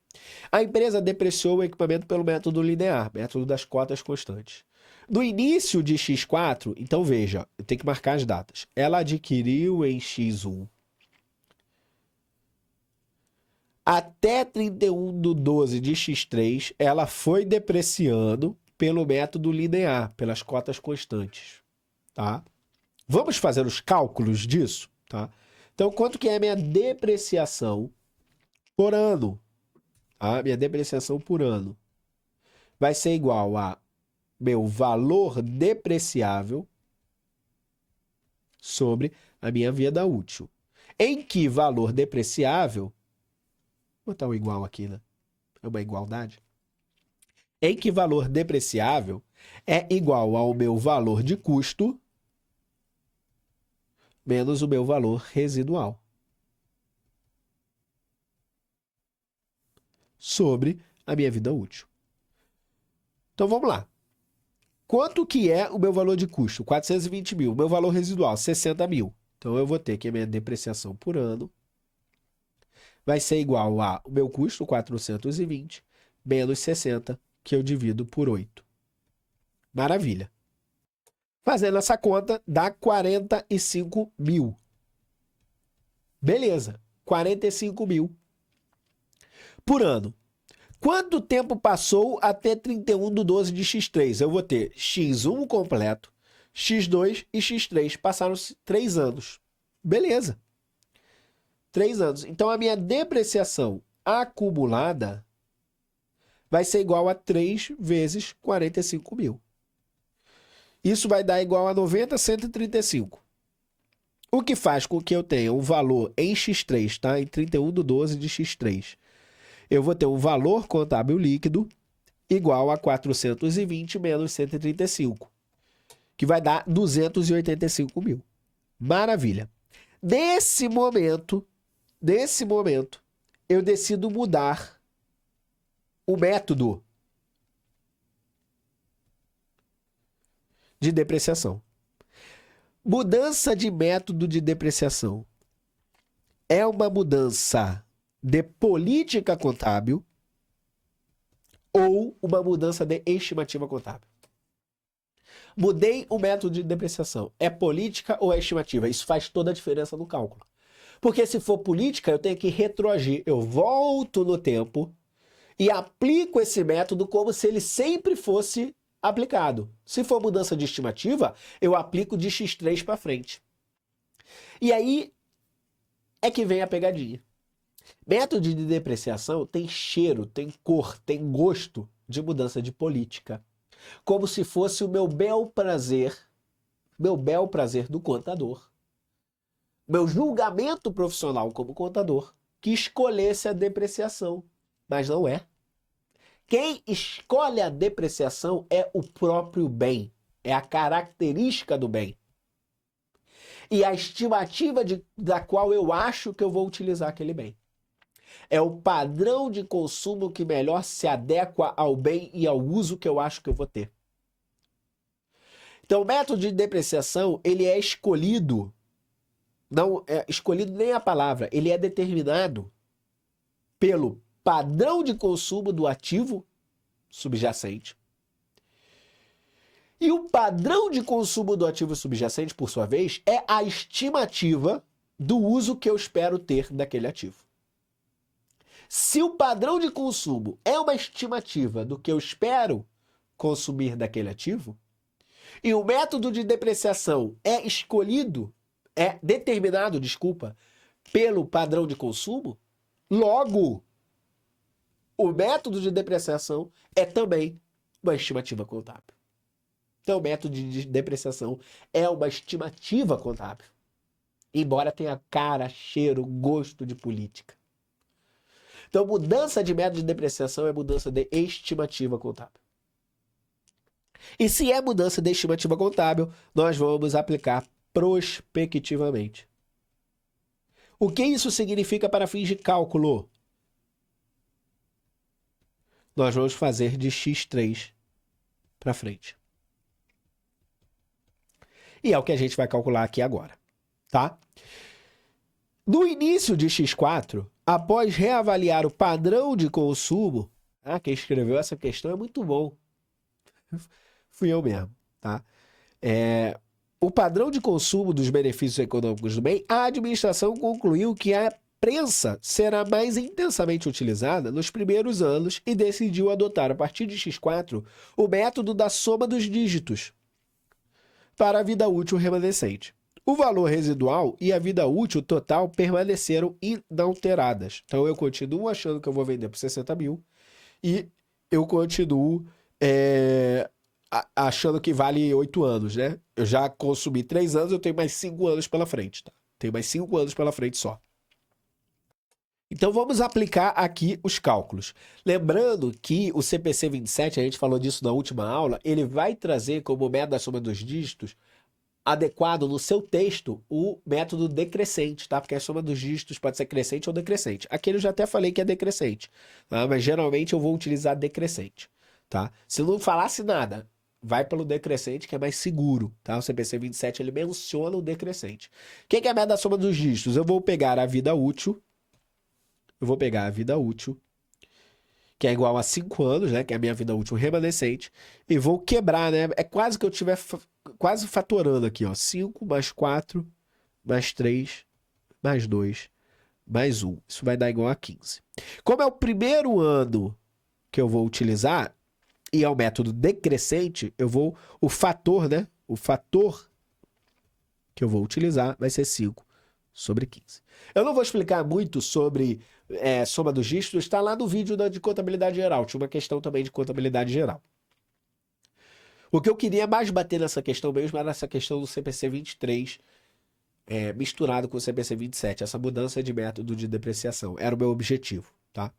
A empresa depreciou o equipamento pelo método linear, método das cotas constantes. No início de X4, então veja, eu tenho que marcar as datas. Ela adquiriu em X1 até 31/12 de X3, ela foi depreciando pelo método linear, pelas cotas constantes, tá? Vamos fazer os cálculos disso, tá? Então, quanto que é a minha depreciação por ano? A minha depreciação por ano vai ser igual a meu valor depreciável sobre a minha vida útil. Em que valor depreciável, vou botar um igual aqui, né? É uma igualdade. Em que valor depreciável é igual ao meu valor de custo menos o meu valor residual sobre a minha vida útil. Então vamos lá. Quanto que é o meu valor de custo? 420 mil. Meu valor residual, 60 mil. Então eu vou ter que a minha depreciação por ano vai ser igual a o meu custo, 420, menos 60, que eu divido por 8. Maravilha. Fazendo essa conta, dá 45 mil. Beleza, 45 mil por ano. Quanto tempo passou até 31/12 de X3? Eu vou ter X1 completo, X2 e X3. Passaram 3 anos. Beleza. 3 anos. Então, a minha depreciação acumulada vai ser igual a 3 vezes 45 mil. Isso vai dar igual a 90,135. O que faz com que eu tenha um valor em X3, tá? Em 31/12 de X3. Eu vou ter um valor contábil líquido igual a 420 menos 135, que vai dar 285 mil. Maravilha. Nesse momento, eu decido mudar o método de depreciação. Mudança de método de depreciação é uma mudança de política contábil ou uma mudança de estimativa contábil. Mudei o método de depreciação. É política ou é estimativa? Isso faz toda a diferença no cálculo. Porque se for política, eu tenho que retroagir. Eu volto no tempo e aplico esse método como se ele sempre fosse aplicado. Se for mudança de estimativa, eu aplico de X3 para frente. E aí é que vem a pegadinha. Método de depreciação tem cheiro, tem cor, tem gosto de mudança de política. Como se fosse o meu bel prazer do contador. Meu julgamento profissional como contador, que escolhesse a depreciação, mas não é. Quem escolhe a depreciação é o próprio bem, é a característica do bem. E a estimativa da qual eu acho que eu vou utilizar aquele bem. É o padrão de consumo que melhor se adequa ao bem e ao uso que eu acho que eu vou ter. Então, o método de depreciação, ele é escolhido, não é escolhido nem a palavra, ele é determinado pelo padrão de consumo do ativo subjacente. E o padrão de consumo do ativo subjacente, por sua vez, é a estimativa do uso que eu espero ter daquele ativo. Se o padrão de consumo é uma estimativa do que eu espero consumir daquele ativo, e o método de depreciação é determinado, pelo padrão de consumo, logo, o método de depreciação é também uma estimativa contábil. Então, o método de depreciação é uma estimativa contábil, embora tenha cara, cheiro, gosto de política. Então, mudança de método de depreciação é mudança de estimativa contábil. E se é mudança de estimativa contábil, nós vamos aplicar prospectivamente. O que isso significa para fins de cálculo? Nós vamos fazer de X3 para frente. E é o que a gente vai calcular aqui agora, tá? No início de X4, após reavaliar o padrão de consumo, quem escreveu essa questão é muito bom. Fui eu mesmo, tá? O padrão de consumo dos benefícios econômicos do bem, a administração concluiu que a prensa será mais intensamente utilizada nos primeiros anos e decidiu adotar, a partir de X4, o método da soma dos dígitos para a vida útil remanescente. O valor residual e a vida útil total permaneceram inalteradas. Então, eu continuo achando que eu vou vender por 60 mil e eu continuo achando que vale 8 anos, né? Eu já consumi 3 anos, eu tenho mais 5 anos pela frente, tá? Tenho mais 5 anos pela frente só. Então, vamos aplicar aqui os cálculos. Lembrando que o CPC 27, a gente falou disso na última aula, ele vai trazer como método da soma dos dígitos adequado no seu texto o método decrescente, tá? Porque a soma dos dígitos pode ser crescente ou decrescente. Aqui eu já até falei que é decrescente, tá? Mas geralmente eu vou utilizar decrescente, tá? Se não falasse nada, vai pelo decrescente, que é mais seguro, tá? O CPC 27, ele menciona o decrescente. O que é a média da soma dos dígitos? Eu vou pegar a vida útil, que é igual a 5 anos, né? Que é a minha vida útil remanescente, e vou quebrar, né? É quase que eu estiver quase fatorando aqui, ó. 5 mais 4, mais 3, mais 2, mais 1. Isso vai dar igual a 15. Como é o primeiro ano que eu vou utilizar, e é o método decrescente, o fator, né? O fator que eu vou utilizar vai ser 5 sobre 15. Eu não vou explicar muito sobre soma dos dígitos, está lá no vídeo de contabilidade geral. Tinha uma questão também de contabilidade geral. O que eu queria mais bater nessa questão mesmo era essa questão do CPC 23, misturado com o CPC 27, essa mudança de método de depreciação. Era o meu objetivo, tá?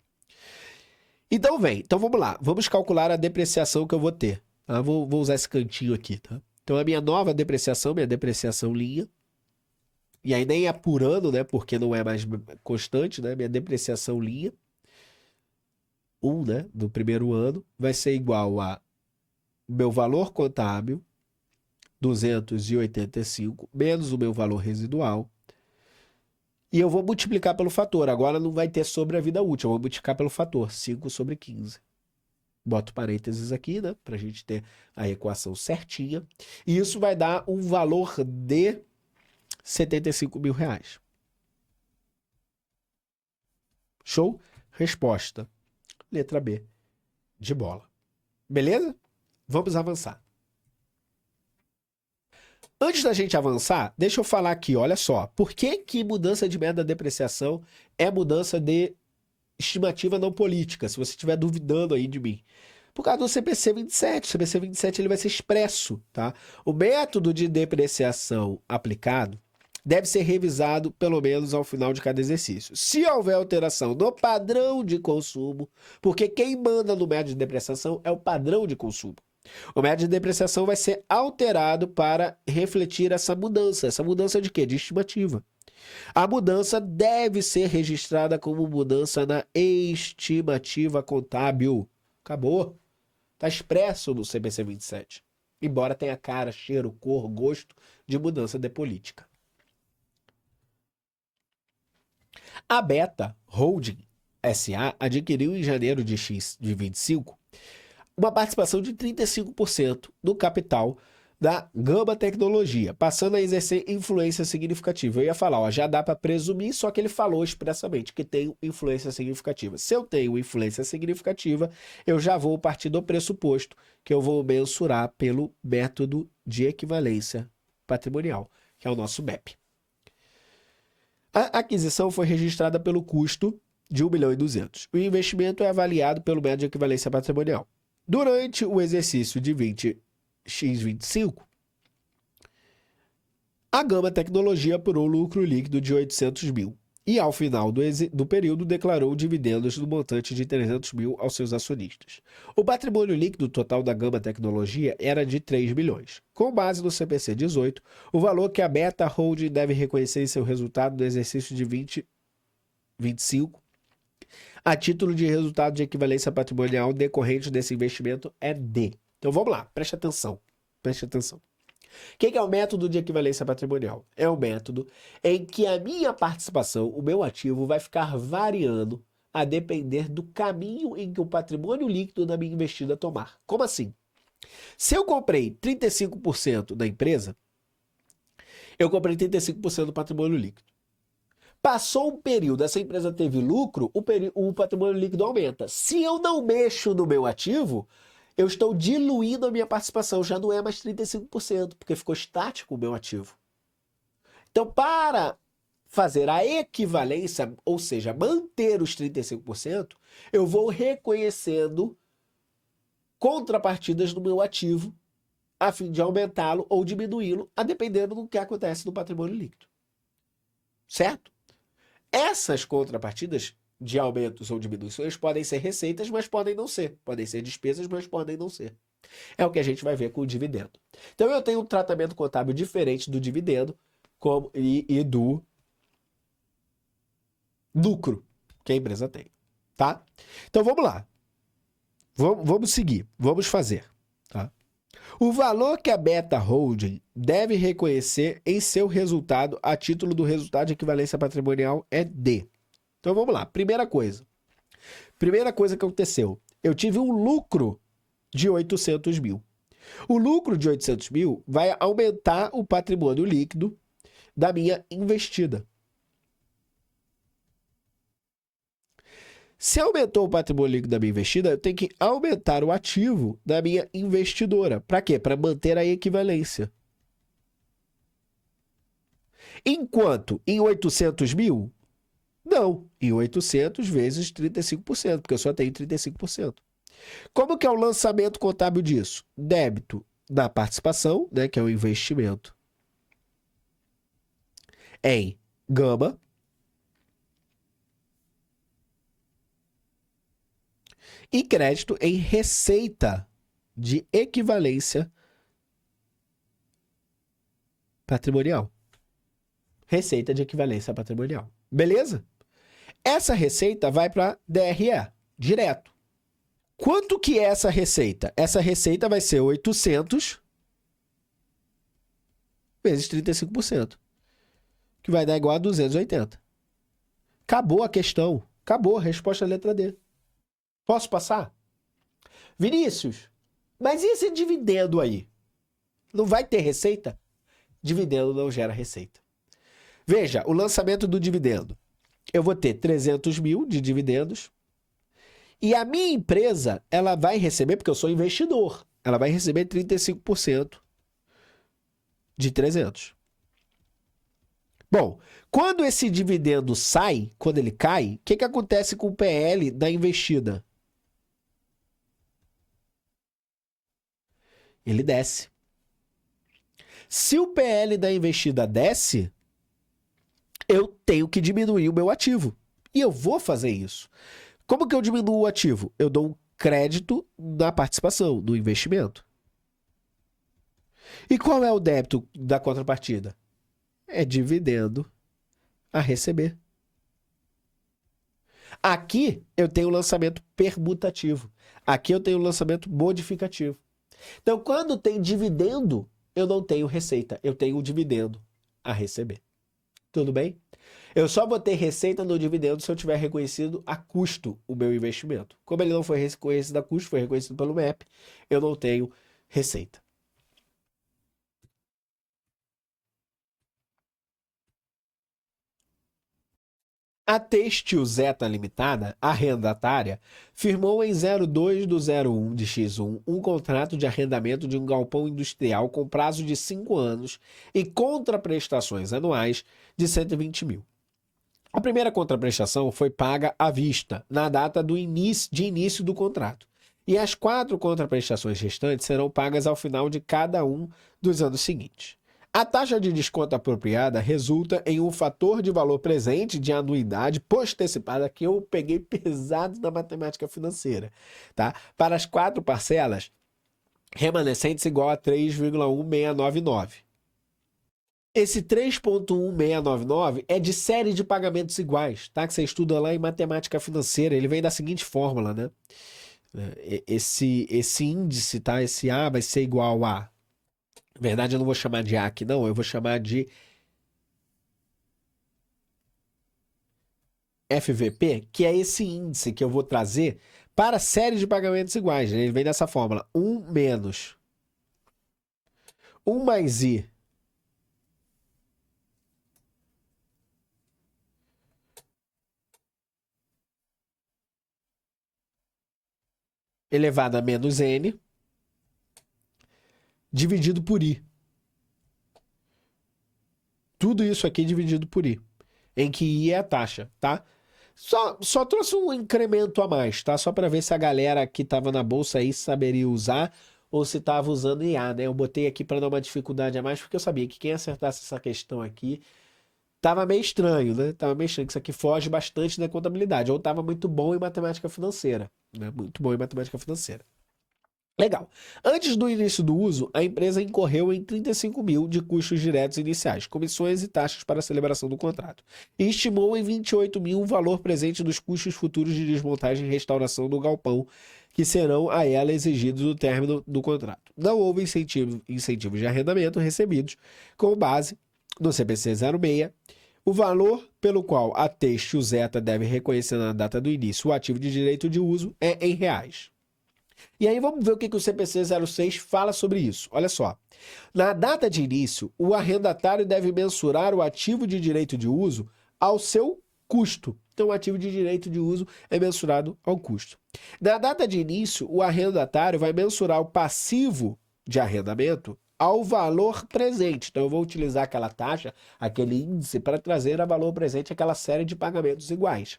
Então vamos lá. Vamos calcular a depreciação que eu vou ter. Tá? Vou usar esse cantinho aqui, tá? Então a minha nova depreciação, minha depreciação linha, e aí nem é por ano, né? Porque não é mais constante, né? Minha depreciação linha, 1, né? Do primeiro ano, vai ser igual a meu valor contábil, 285, menos o meu valor residual. E eu vou multiplicar pelo fator. Agora não vai ter sobre a vida útil, eu vou multiplicar pelo fator, 5 sobre 15. Boto parênteses aqui, né? Pra gente ter a equação certinha. E isso vai dar um valor de 75 mil reais. Show? Resposta. Letra B. De bola. Beleza? Vamos avançar. Antes da gente avançar, deixa eu falar aqui, olha só. Por que que mudança de média da depreciação é mudança de estimativa não política? Se você estiver duvidando aí de mim. Por causa do CPC 27. O CPC 27 ele vai ser expresso, tá? O método de depreciação aplicado deve ser revisado pelo menos ao final de cada exercício. Se houver alteração no padrão de consumo, porque quem manda no método de depreciação é o padrão de consumo. O método de depreciação vai ser alterado para refletir essa mudança. Essa mudança de quê? De estimativa. A mudança deve ser registrada como mudança na estimativa contábil. Acabou. Está expresso no CPC 27. Embora tenha cara, cheiro, cor, gosto de mudança de política. A Beta Holding SA adquiriu em janeiro de 25 uma participação de 35% no capital da Gama Tecnologia, passando a exercer influência significativa. Eu ia falar, ó, já dá para presumir, só que ele falou expressamente que tem influência significativa. Se eu tenho influência significativa, eu já vou partir do pressuposto que eu vou mensurar pelo método de equivalência patrimonial, que é o nosso MEP. A aquisição foi registrada pelo custo de 1.200.000. O investimento é avaliado pelo método de equivalência patrimonial. Durante o exercício de 20x25, a Gama Tecnologia apurou lucro líquido de 800 mil e, ao final do período, declarou dividendos no montante de 300 mil aos seus acionistas. O patrimônio líquido total da Gama Tecnologia era de 3 bilhões. Com base no CPC 18, o valor que a Beta Holding deve reconhecer em seu resultado no exercício de 2025 a título de resultado de equivalência patrimonial decorrente desse investimento é D. Então vamos lá, preste atenção. Preste atenção. O que é o método de equivalência patrimonial? É o método em que a minha participação, o meu ativo, vai ficar variando a depender do caminho em que o patrimônio líquido da minha investida tomar. Como assim? Se eu comprei 35% da empresa, eu comprei 35% do patrimônio líquido. Passou um período, essa empresa teve lucro, o patrimônio líquido aumenta. Se eu não mexo no meu ativo, eu estou diluindo a minha participação, já não é mais 35%, porque ficou estático o meu ativo. Então, para fazer a equivalência, ou seja, manter os 35%, eu vou reconhecendo contrapartidas no meu ativo, a fim de aumentá-lo ou diminuí-lo, a dependendo do que acontece no patrimônio líquido. Certo? Essas contrapartidas de aumentos ou diminuições podem ser receitas, mas podem não ser. Podem ser despesas, mas podem não ser. É o que a gente vai ver com o dividendo. Então eu tenho um tratamento contábil diferente do dividendo e do lucro que a empresa tem. Tá? Então vamos lá. Vamos seguir, vamos fazer. Tá? O valor que a Beta Holding deve reconhecer em seu resultado a título do resultado de equivalência patrimonial é D. Então vamos lá. Primeira coisa que aconteceu. Eu tive um lucro de 800 mil. O lucro de 800 mil vai aumentar o patrimônio líquido da minha investida. Se aumentou o patrimônio líquido da minha investida, eu tenho que aumentar o ativo da minha investidora. Para quê? Para manter a equivalência. Enquanto em 800 mil, não. Em 800 vezes 35%, porque eu só tenho 35%. Como que é o lançamento contábil disso? Débito da participação, né, que é o investimento, em gama, e crédito em receita de equivalência patrimonial. Receita de equivalência patrimonial. Beleza? Essa receita vai para DRE, direto. Quanto que é essa receita? Essa receita vai ser 800 vezes 35%, que vai dar igual a 280. Acabou a questão. Acabou a resposta à letra D. Posso passar? Vinícius, mas e esse dividendo aí? Não vai ter receita? Dividendo não gera receita. Veja, o lançamento do dividendo. Eu vou ter 300 mil de dividendos e a minha empresa, ela vai receber, porque eu sou investidor, ela vai receber 35% de 300. Bom, quando esse dividendo sai, quando ele cai, o que acontece com o PL da investida? Ele desce. Se o PL da investida desce, eu tenho que diminuir o meu ativo. E eu vou fazer isso. Como que eu diminuo o ativo? Eu dou um crédito na participação, no investimento. E qual é o débito da contrapartida? É dividendo a receber. Aqui eu tenho o lançamento permutativo. Aqui eu tenho o lançamento modificativo. Então, quando tem dividendo, eu não tenho receita. Eu tenho o dividendo a receber. Tudo bem? Eu só vou ter receita no dividendo se eu tiver reconhecido a custo o meu investimento. Como ele não foi reconhecido a custo, foi reconhecido pelo MEP, eu não tenho receita. A Têxtil Zeta Limitada, arrendatária, firmou em 02/01 de X1 um contrato de arrendamento de um galpão industrial com prazo de 5 anos e contraprestações anuais de 120 mil. A primeira contraprestação foi paga à vista, na data de início do contrato. E as 4 contraprestações restantes serão pagas ao final de cada um dos anos seguintes. A taxa de desconto apropriada resulta em um fator de valor presente de anuidade postecipada, que eu peguei pesado na matemática financeira, tá? Para as 4 parcelas remanescentes igual a 3,1699. Esse 3,1699 é de série de pagamentos iguais, tá? Que você estuda lá em matemática financeira. Ele vem da seguinte fórmula, né? Esse índice, tá? Esse A vai ser igual a... Na verdade, eu não vou chamar de A aqui, não. Eu vou chamar de FVP, que é esse índice que eu vou trazer para a série de pagamentos iguais. Ele vem dessa fórmula. 1 menos 1 mais I elevado a menos N dividido por I. Tudo isso aqui dividido por I, em que I é a taxa, tá? Só trouxe um incremento a mais, tá? Só para ver se a galera que estava na bolsa aí saberia usar ou se estava usando IA, né? Eu botei aqui para dar uma dificuldade a mais, porque eu sabia que quem acertasse essa questão aqui tava meio estranho, né? Tava meio estranho, que isso aqui foge bastante da contabilidade, ou tava muito bom em matemática financeira, né? Muito bom em matemática financeira. Legal. Antes do início do uso, a empresa incorreu em 35 mil de custos diretos iniciais, comissões e taxas para a celebração do contrato. E estimou em 28 mil o valor presente dos custos futuros de desmontagem e restauração do galpão, que serão a ela exigidos no término do contrato. Não houve incentivos de arrendamento recebidos com base no CPC 06. O valor pelo qual a Têxtil Zeta deve reconhecer na data do início o ativo de direito de uso é em reais. E aí vamos ver o que o CPC 06 fala sobre isso. Olha só. Na data de início, o arrendatário deve mensurar o ativo de direito de uso ao seu custo. Então, o ativo de direito de uso é mensurado ao custo. Na data de início, o arrendatário vai mensurar o passivo de arrendamento ao valor presente. Então, eu vou utilizar aquela taxa, aquele índice, para trazer a valor presente aquela série de pagamentos iguais.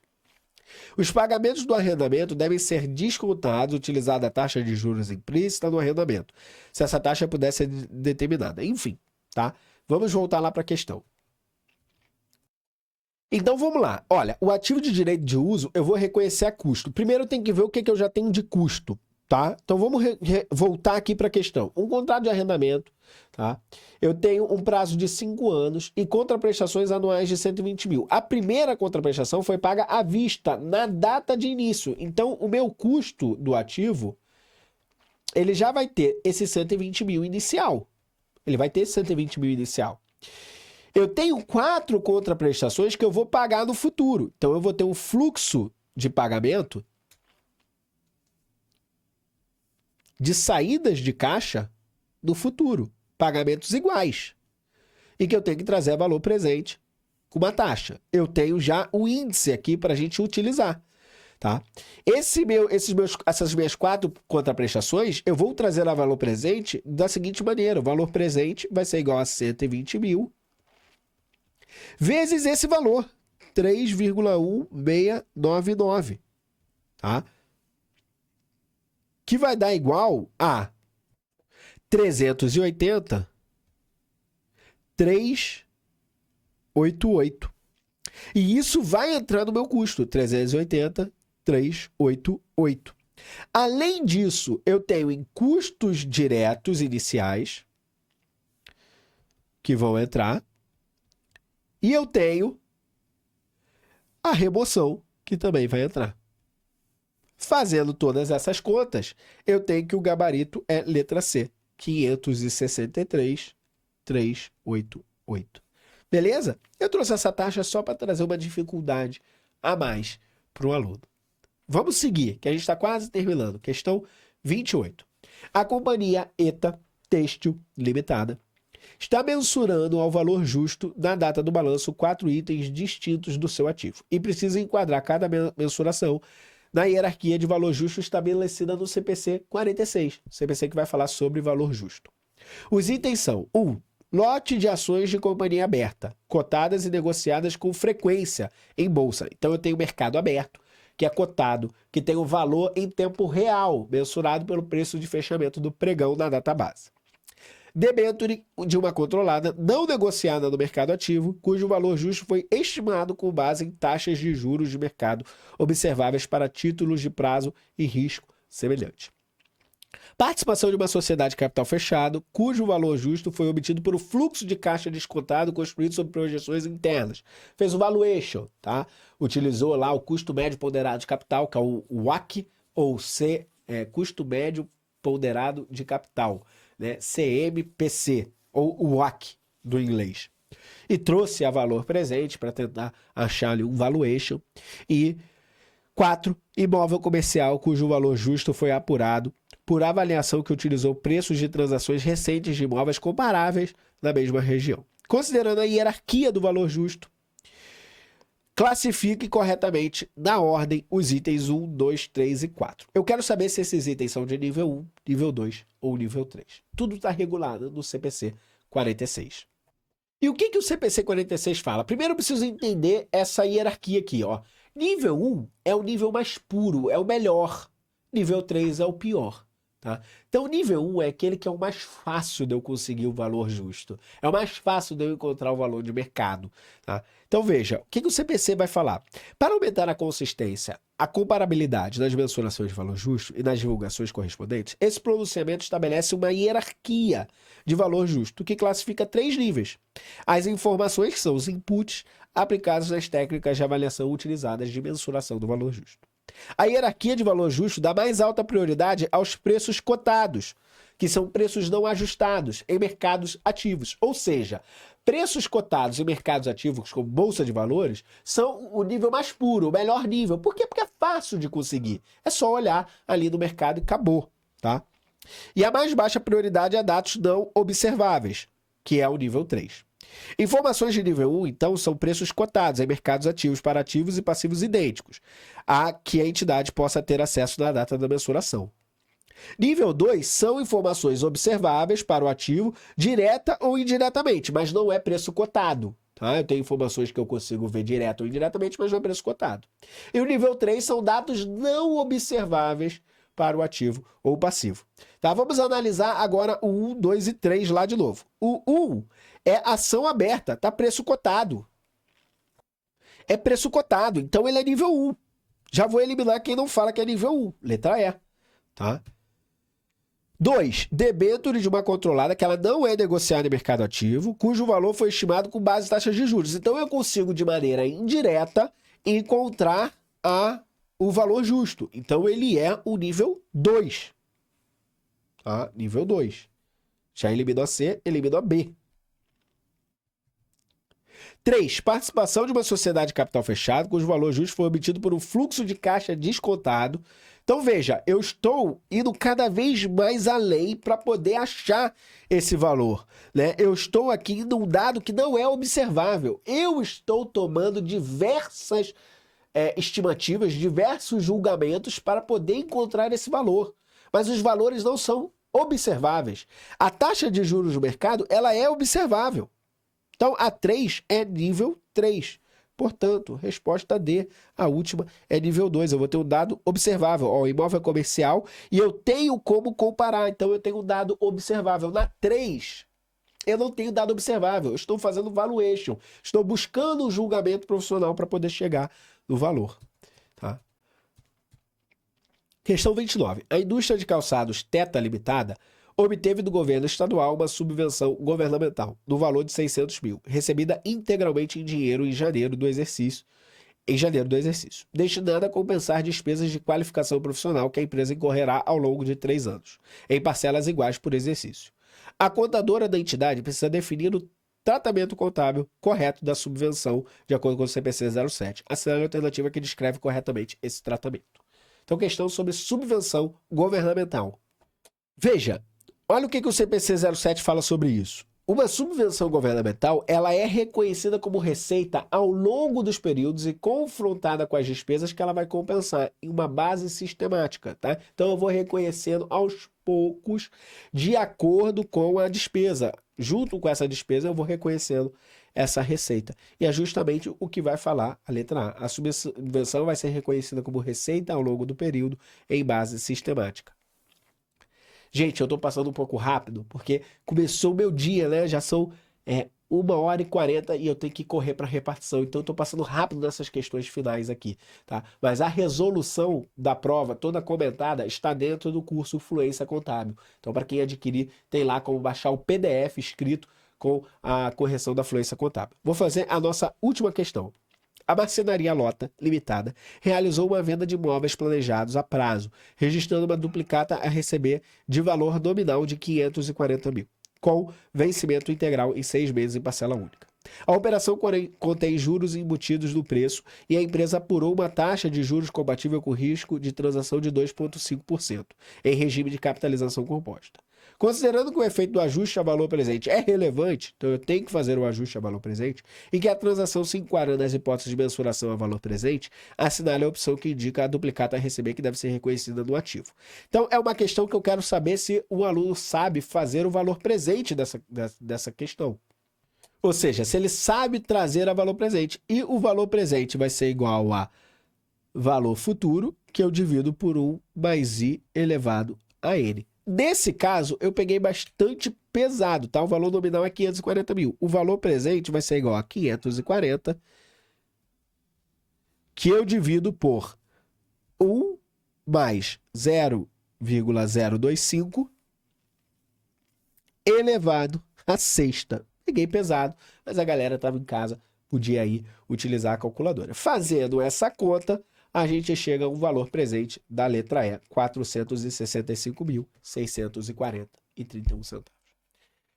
Os pagamentos do arrendamento devem ser descontados utilizando a taxa de juros implícita no arrendamento, se essa taxa puder ser determinada. Enfim, tá? Vamos voltar lá para a questão. Então vamos lá. Olha, o ativo de direito de uso eu vou reconhecer a custo. Primeiro eu tenho que ver o que eu já tenho de custo, tá? Então vamos voltar aqui para a questão. Um contrato de arrendamento, tá? Eu tenho um prazo de 5 anos e contraprestações anuais de 120 mil. A primeira contraprestação foi paga à vista na data de início. Então o meu custo do ativo, ele já vai ter esse 120 mil inicial. Ele vai ter esse 120 mil inicial. Eu tenho 4 contraprestações que eu vou pagar no futuro. Então, eu vou ter um fluxo de pagamento de saídas de caixa no futuro. Pagamentos iguais. E que eu tenho que trazer valor presente com uma taxa. Eu tenho já o índice aqui para a gente utilizar. Tá? Essas minhas 4 contraprestações, eu vou trazer a valor presente da seguinte maneira. O valor presente vai ser igual a 120 mil vezes esse valor, 3,1699, tá? Que vai dar igual a 388. E isso vai entrar no meu custo, 388. Além disso, eu tenho em custos diretos iniciais, que vão entrar, e eu tenho a remoção, que também vai entrar. Fazendo todas essas contas, eu tenho que o gabarito é letra C, 563,388. Beleza? Eu trouxe essa taxa só para trazer uma dificuldade a mais para o aluno. Vamos seguir, que a gente está quase terminando. Questão 28. A companhia ETA Têxtil Limitada está mensurando ao valor justo na data do balanço 4 itens distintos do seu ativo e precisa enquadrar cada mensuração na hierarquia de valor justo estabelecida no CPC 46, CPC que vai falar sobre valor justo. Os itens são 1. Lote de ações de companhia aberta, cotadas e negociadas com frequência em bolsa. Então eu tenho mercado aberto, que é cotado, que tem o valor em tempo real, mensurado pelo preço de fechamento do pregão na database. Debênture de uma controlada não negociada no mercado ativo, cujo valor justo foi estimado com base em taxas de juros de mercado observáveis para títulos de prazo e risco semelhante. Participação de uma sociedade de capital fechado, cujo valor justo foi obtido por um fluxo de caixa descontado construído sobre projeções internas. Fez o valuation, tá? Utilizou lá o custo médio ponderado de capital, que é o WACC, ou custo médio ponderado de capital, né? CMPC, ou o WACC do inglês. E trouxe a valor presente para tentar achar ali um valuation. E 4, imóvel comercial cujo valor justo foi apurado por avaliação que utilizou preços de transações recentes de imóveis comparáveis na mesma região. Considerando a hierarquia do valor justo, classifique corretamente na ordem os itens 1, 2, 3 e 4. Eu quero saber se esses itens são de nível 1, nível 2 ou nível 3. Tudo está regulado no CPC 46. E o que o CPC 46 fala? Primeiro eu preciso entender essa hierarquia aqui, ó. Nível 1 é o nível mais puro, é o melhor. Nível 3 é o pior. Tá? Então, o nível 1 é aquele que é o mais fácil de eu conseguir o valor justo. É o mais fácil de eu encontrar o valor de mercado. Tá? Então, veja, o que o CPC vai falar? Para aumentar a consistência, a comparabilidade nas mensurações de valor justo e nas divulgações correspondentes, esse pronunciamento estabelece uma hierarquia de valor justo que classifica 3 níveis. As informações, que são os inputs, aplicados nas técnicas de avaliação utilizadas de mensuração do valor justo. A hierarquia de valor justo dá mais alta prioridade aos preços cotados, que são preços não ajustados em mercados ativos. Ou seja, preços cotados em mercados ativos, como Bolsa de Valores, são o nível mais puro, o melhor nível. Por quê? Porque é fácil de conseguir. É só olhar ali no mercado e acabou, tá? E a mais baixa prioridade é a dados não observáveis, que é o nível 3. Informações de nível 1, então, são preços cotados em mercados ativos para ativos e passivos idênticos, a que a entidade possa ter acesso na data da mensuração. Nível 2 são informações observáveis para o ativo, direta ou indiretamente, mas não é preço cotado. Tá? Eu tenho informações que eu consigo ver direto ou indiretamente, mas não é preço cotado. E o nível 3 são dados não observáveis para o ativo ou passivo. Tá? Vamos analisar agora o 1, 2 e 3 lá de novo. O 1 é ação aberta, tá preço cotado. É preço cotado, então ele é nível 1. Já vou eliminar quem não fala que é nível 1, letra E. Tá? 2. Debênture de uma controlada que ela não é negociada em mercado ativo, cujo valor foi estimado com base em taxas de juros. Então eu consigo, de maneira indireta, encontrar o valor justo. Então ele é o nível 2. Tá? Nível 2. Já eliminou a C, eliminou a B. 3. Participação de uma sociedade de capital fechado, cujo valor justo foi obtido por um fluxo de caixa descontado. Então, veja, eu estou indo cada vez mais além para poder achar esse valor, né? Eu estou aqui num dado que não é observável. Eu estou tomando diversas estimativas, diversos julgamentos para poder encontrar esse valor. Mas os valores não são observáveis. A taxa de juros do mercado, ela é observável. Então, a 3 é nível 3. Portanto, resposta D, a última, é nível 2. Eu vou ter um dado observável. Ó, o imóvel é comercial e eu tenho como comparar. Então, eu tenho um dado observável. Na 3, eu não tenho dado observável. Eu estou fazendo valuation. Estou buscando um julgamento profissional para poder chegar no valor. Tá? Questão 29. A indústria de calçados Teta Limitada obteve do governo estadual uma subvenção governamental no valor de 600 mil, recebida integralmente em dinheiro em janeiro do exercício, destinada a compensar despesas de qualificação profissional que a empresa incorrerá ao longo de 3 anos, em parcelas iguais por exercício. A contadora da entidade precisa definir o tratamento contábil correto da subvenção, de acordo com o CPC 07. Assinale a alternativa que descreve corretamente esse tratamento. Então, questão sobre subvenção governamental. Veja, olha o que o CPC 07 fala sobre isso. Uma subvenção governamental, ela é reconhecida como receita ao longo dos períodos e confrontada com as despesas que ela vai compensar em uma base sistemática, tá? Então eu vou reconhecendo aos poucos de acordo com a despesa. Junto com essa despesa eu vou reconhecendo essa receita. E é justamente o que vai falar a letra A. A subvenção vai ser reconhecida como receita ao longo do período em base sistemática. Gente, eu tô passando um pouco rápido, porque começou o meu dia, né? Já são 1h40 e eu tenho que correr para repartição. Então, eu tô passando rápido nessas questões finais aqui, tá? Mas a resolução da prova, toda comentada, está dentro do curso Fluência Contábil. Então, para quem adquirir, tem lá como baixar o PDF escrito com a correção da fluência contábil. Vou fazer a nossa última questão. A Marcenaria Lota Limitada realizou uma venda de imóveis planejados a prazo, registrando uma duplicata a receber de valor nominal de 540 mil, com vencimento integral em 6 meses em parcela única. A operação contém juros embutidos no preço e a empresa apurou uma taxa de juros compatível com risco de transação de 2,5%, em regime de capitalização composta. Considerando que o efeito do ajuste a valor presente é relevante, então eu tenho que fazer o ajuste a valor presente, e que a transação se enquadra nas hipóteses de mensuração a valor presente, assinale a opção que indica a duplicata a receber que deve ser reconhecida no ativo. Então é uma questão que eu quero saber se o aluno sabe fazer o valor presente dessa questão. Ou seja, se ele sabe trazer a valor presente. E o valor presente vai ser igual a valor futuro, que eu divido por 1 mais I elevado a N. Nesse caso, eu peguei bastante pesado, tá? O valor nominal é 540 mil. O valor presente vai ser igual a 540, que eu divido por 1 mais 0,025 elevado a sexta. Peguei pesado, mas a galera estava em casa, podia aí utilizar a calculadora. Fazendo essa conta, a gente chega a um valor presente da letra E, R$ 465.640,31.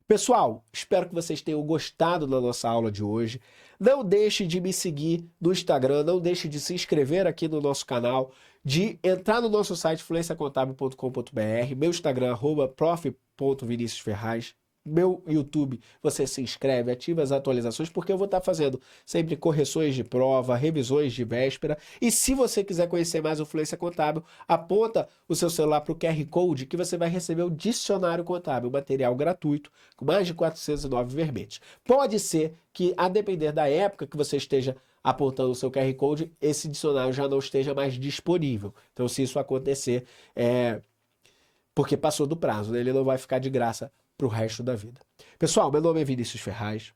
Pessoal, espero que vocês tenham gostado da nossa aula de hoje. Não deixe de me seguir no Instagram, não deixe de se inscrever aqui no nosso canal, de entrar no nosso site fluenciacontábil.com.br, meu Instagram, @prof.viniciusferraz, meu YouTube, você se inscreve, ativa as atualizações, porque eu vou estar fazendo sempre correções de prova, revisões de véspera. E se você quiser conhecer mais o Fluência Contábil, aponta o seu celular para o QR Code que você vai receber o Dicionário Contábil, material gratuito, com mais de 409 verbetes. Pode ser que, a depender da época que você esteja apontando o seu QR Code, esse dicionário já não esteja mais disponível. Então, se isso acontecer, porque passou do prazo, né? Ele não vai ficar de graça para o resto da vida. Pessoal, meu nome é Vinícius Ferraz.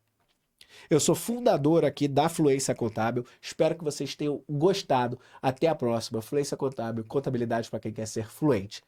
Eu sou fundador aqui da Fluência Contábil. Espero que vocês tenham gostado. Até a próxima. Fluência Contábil, contabilidade para quem quer ser fluente.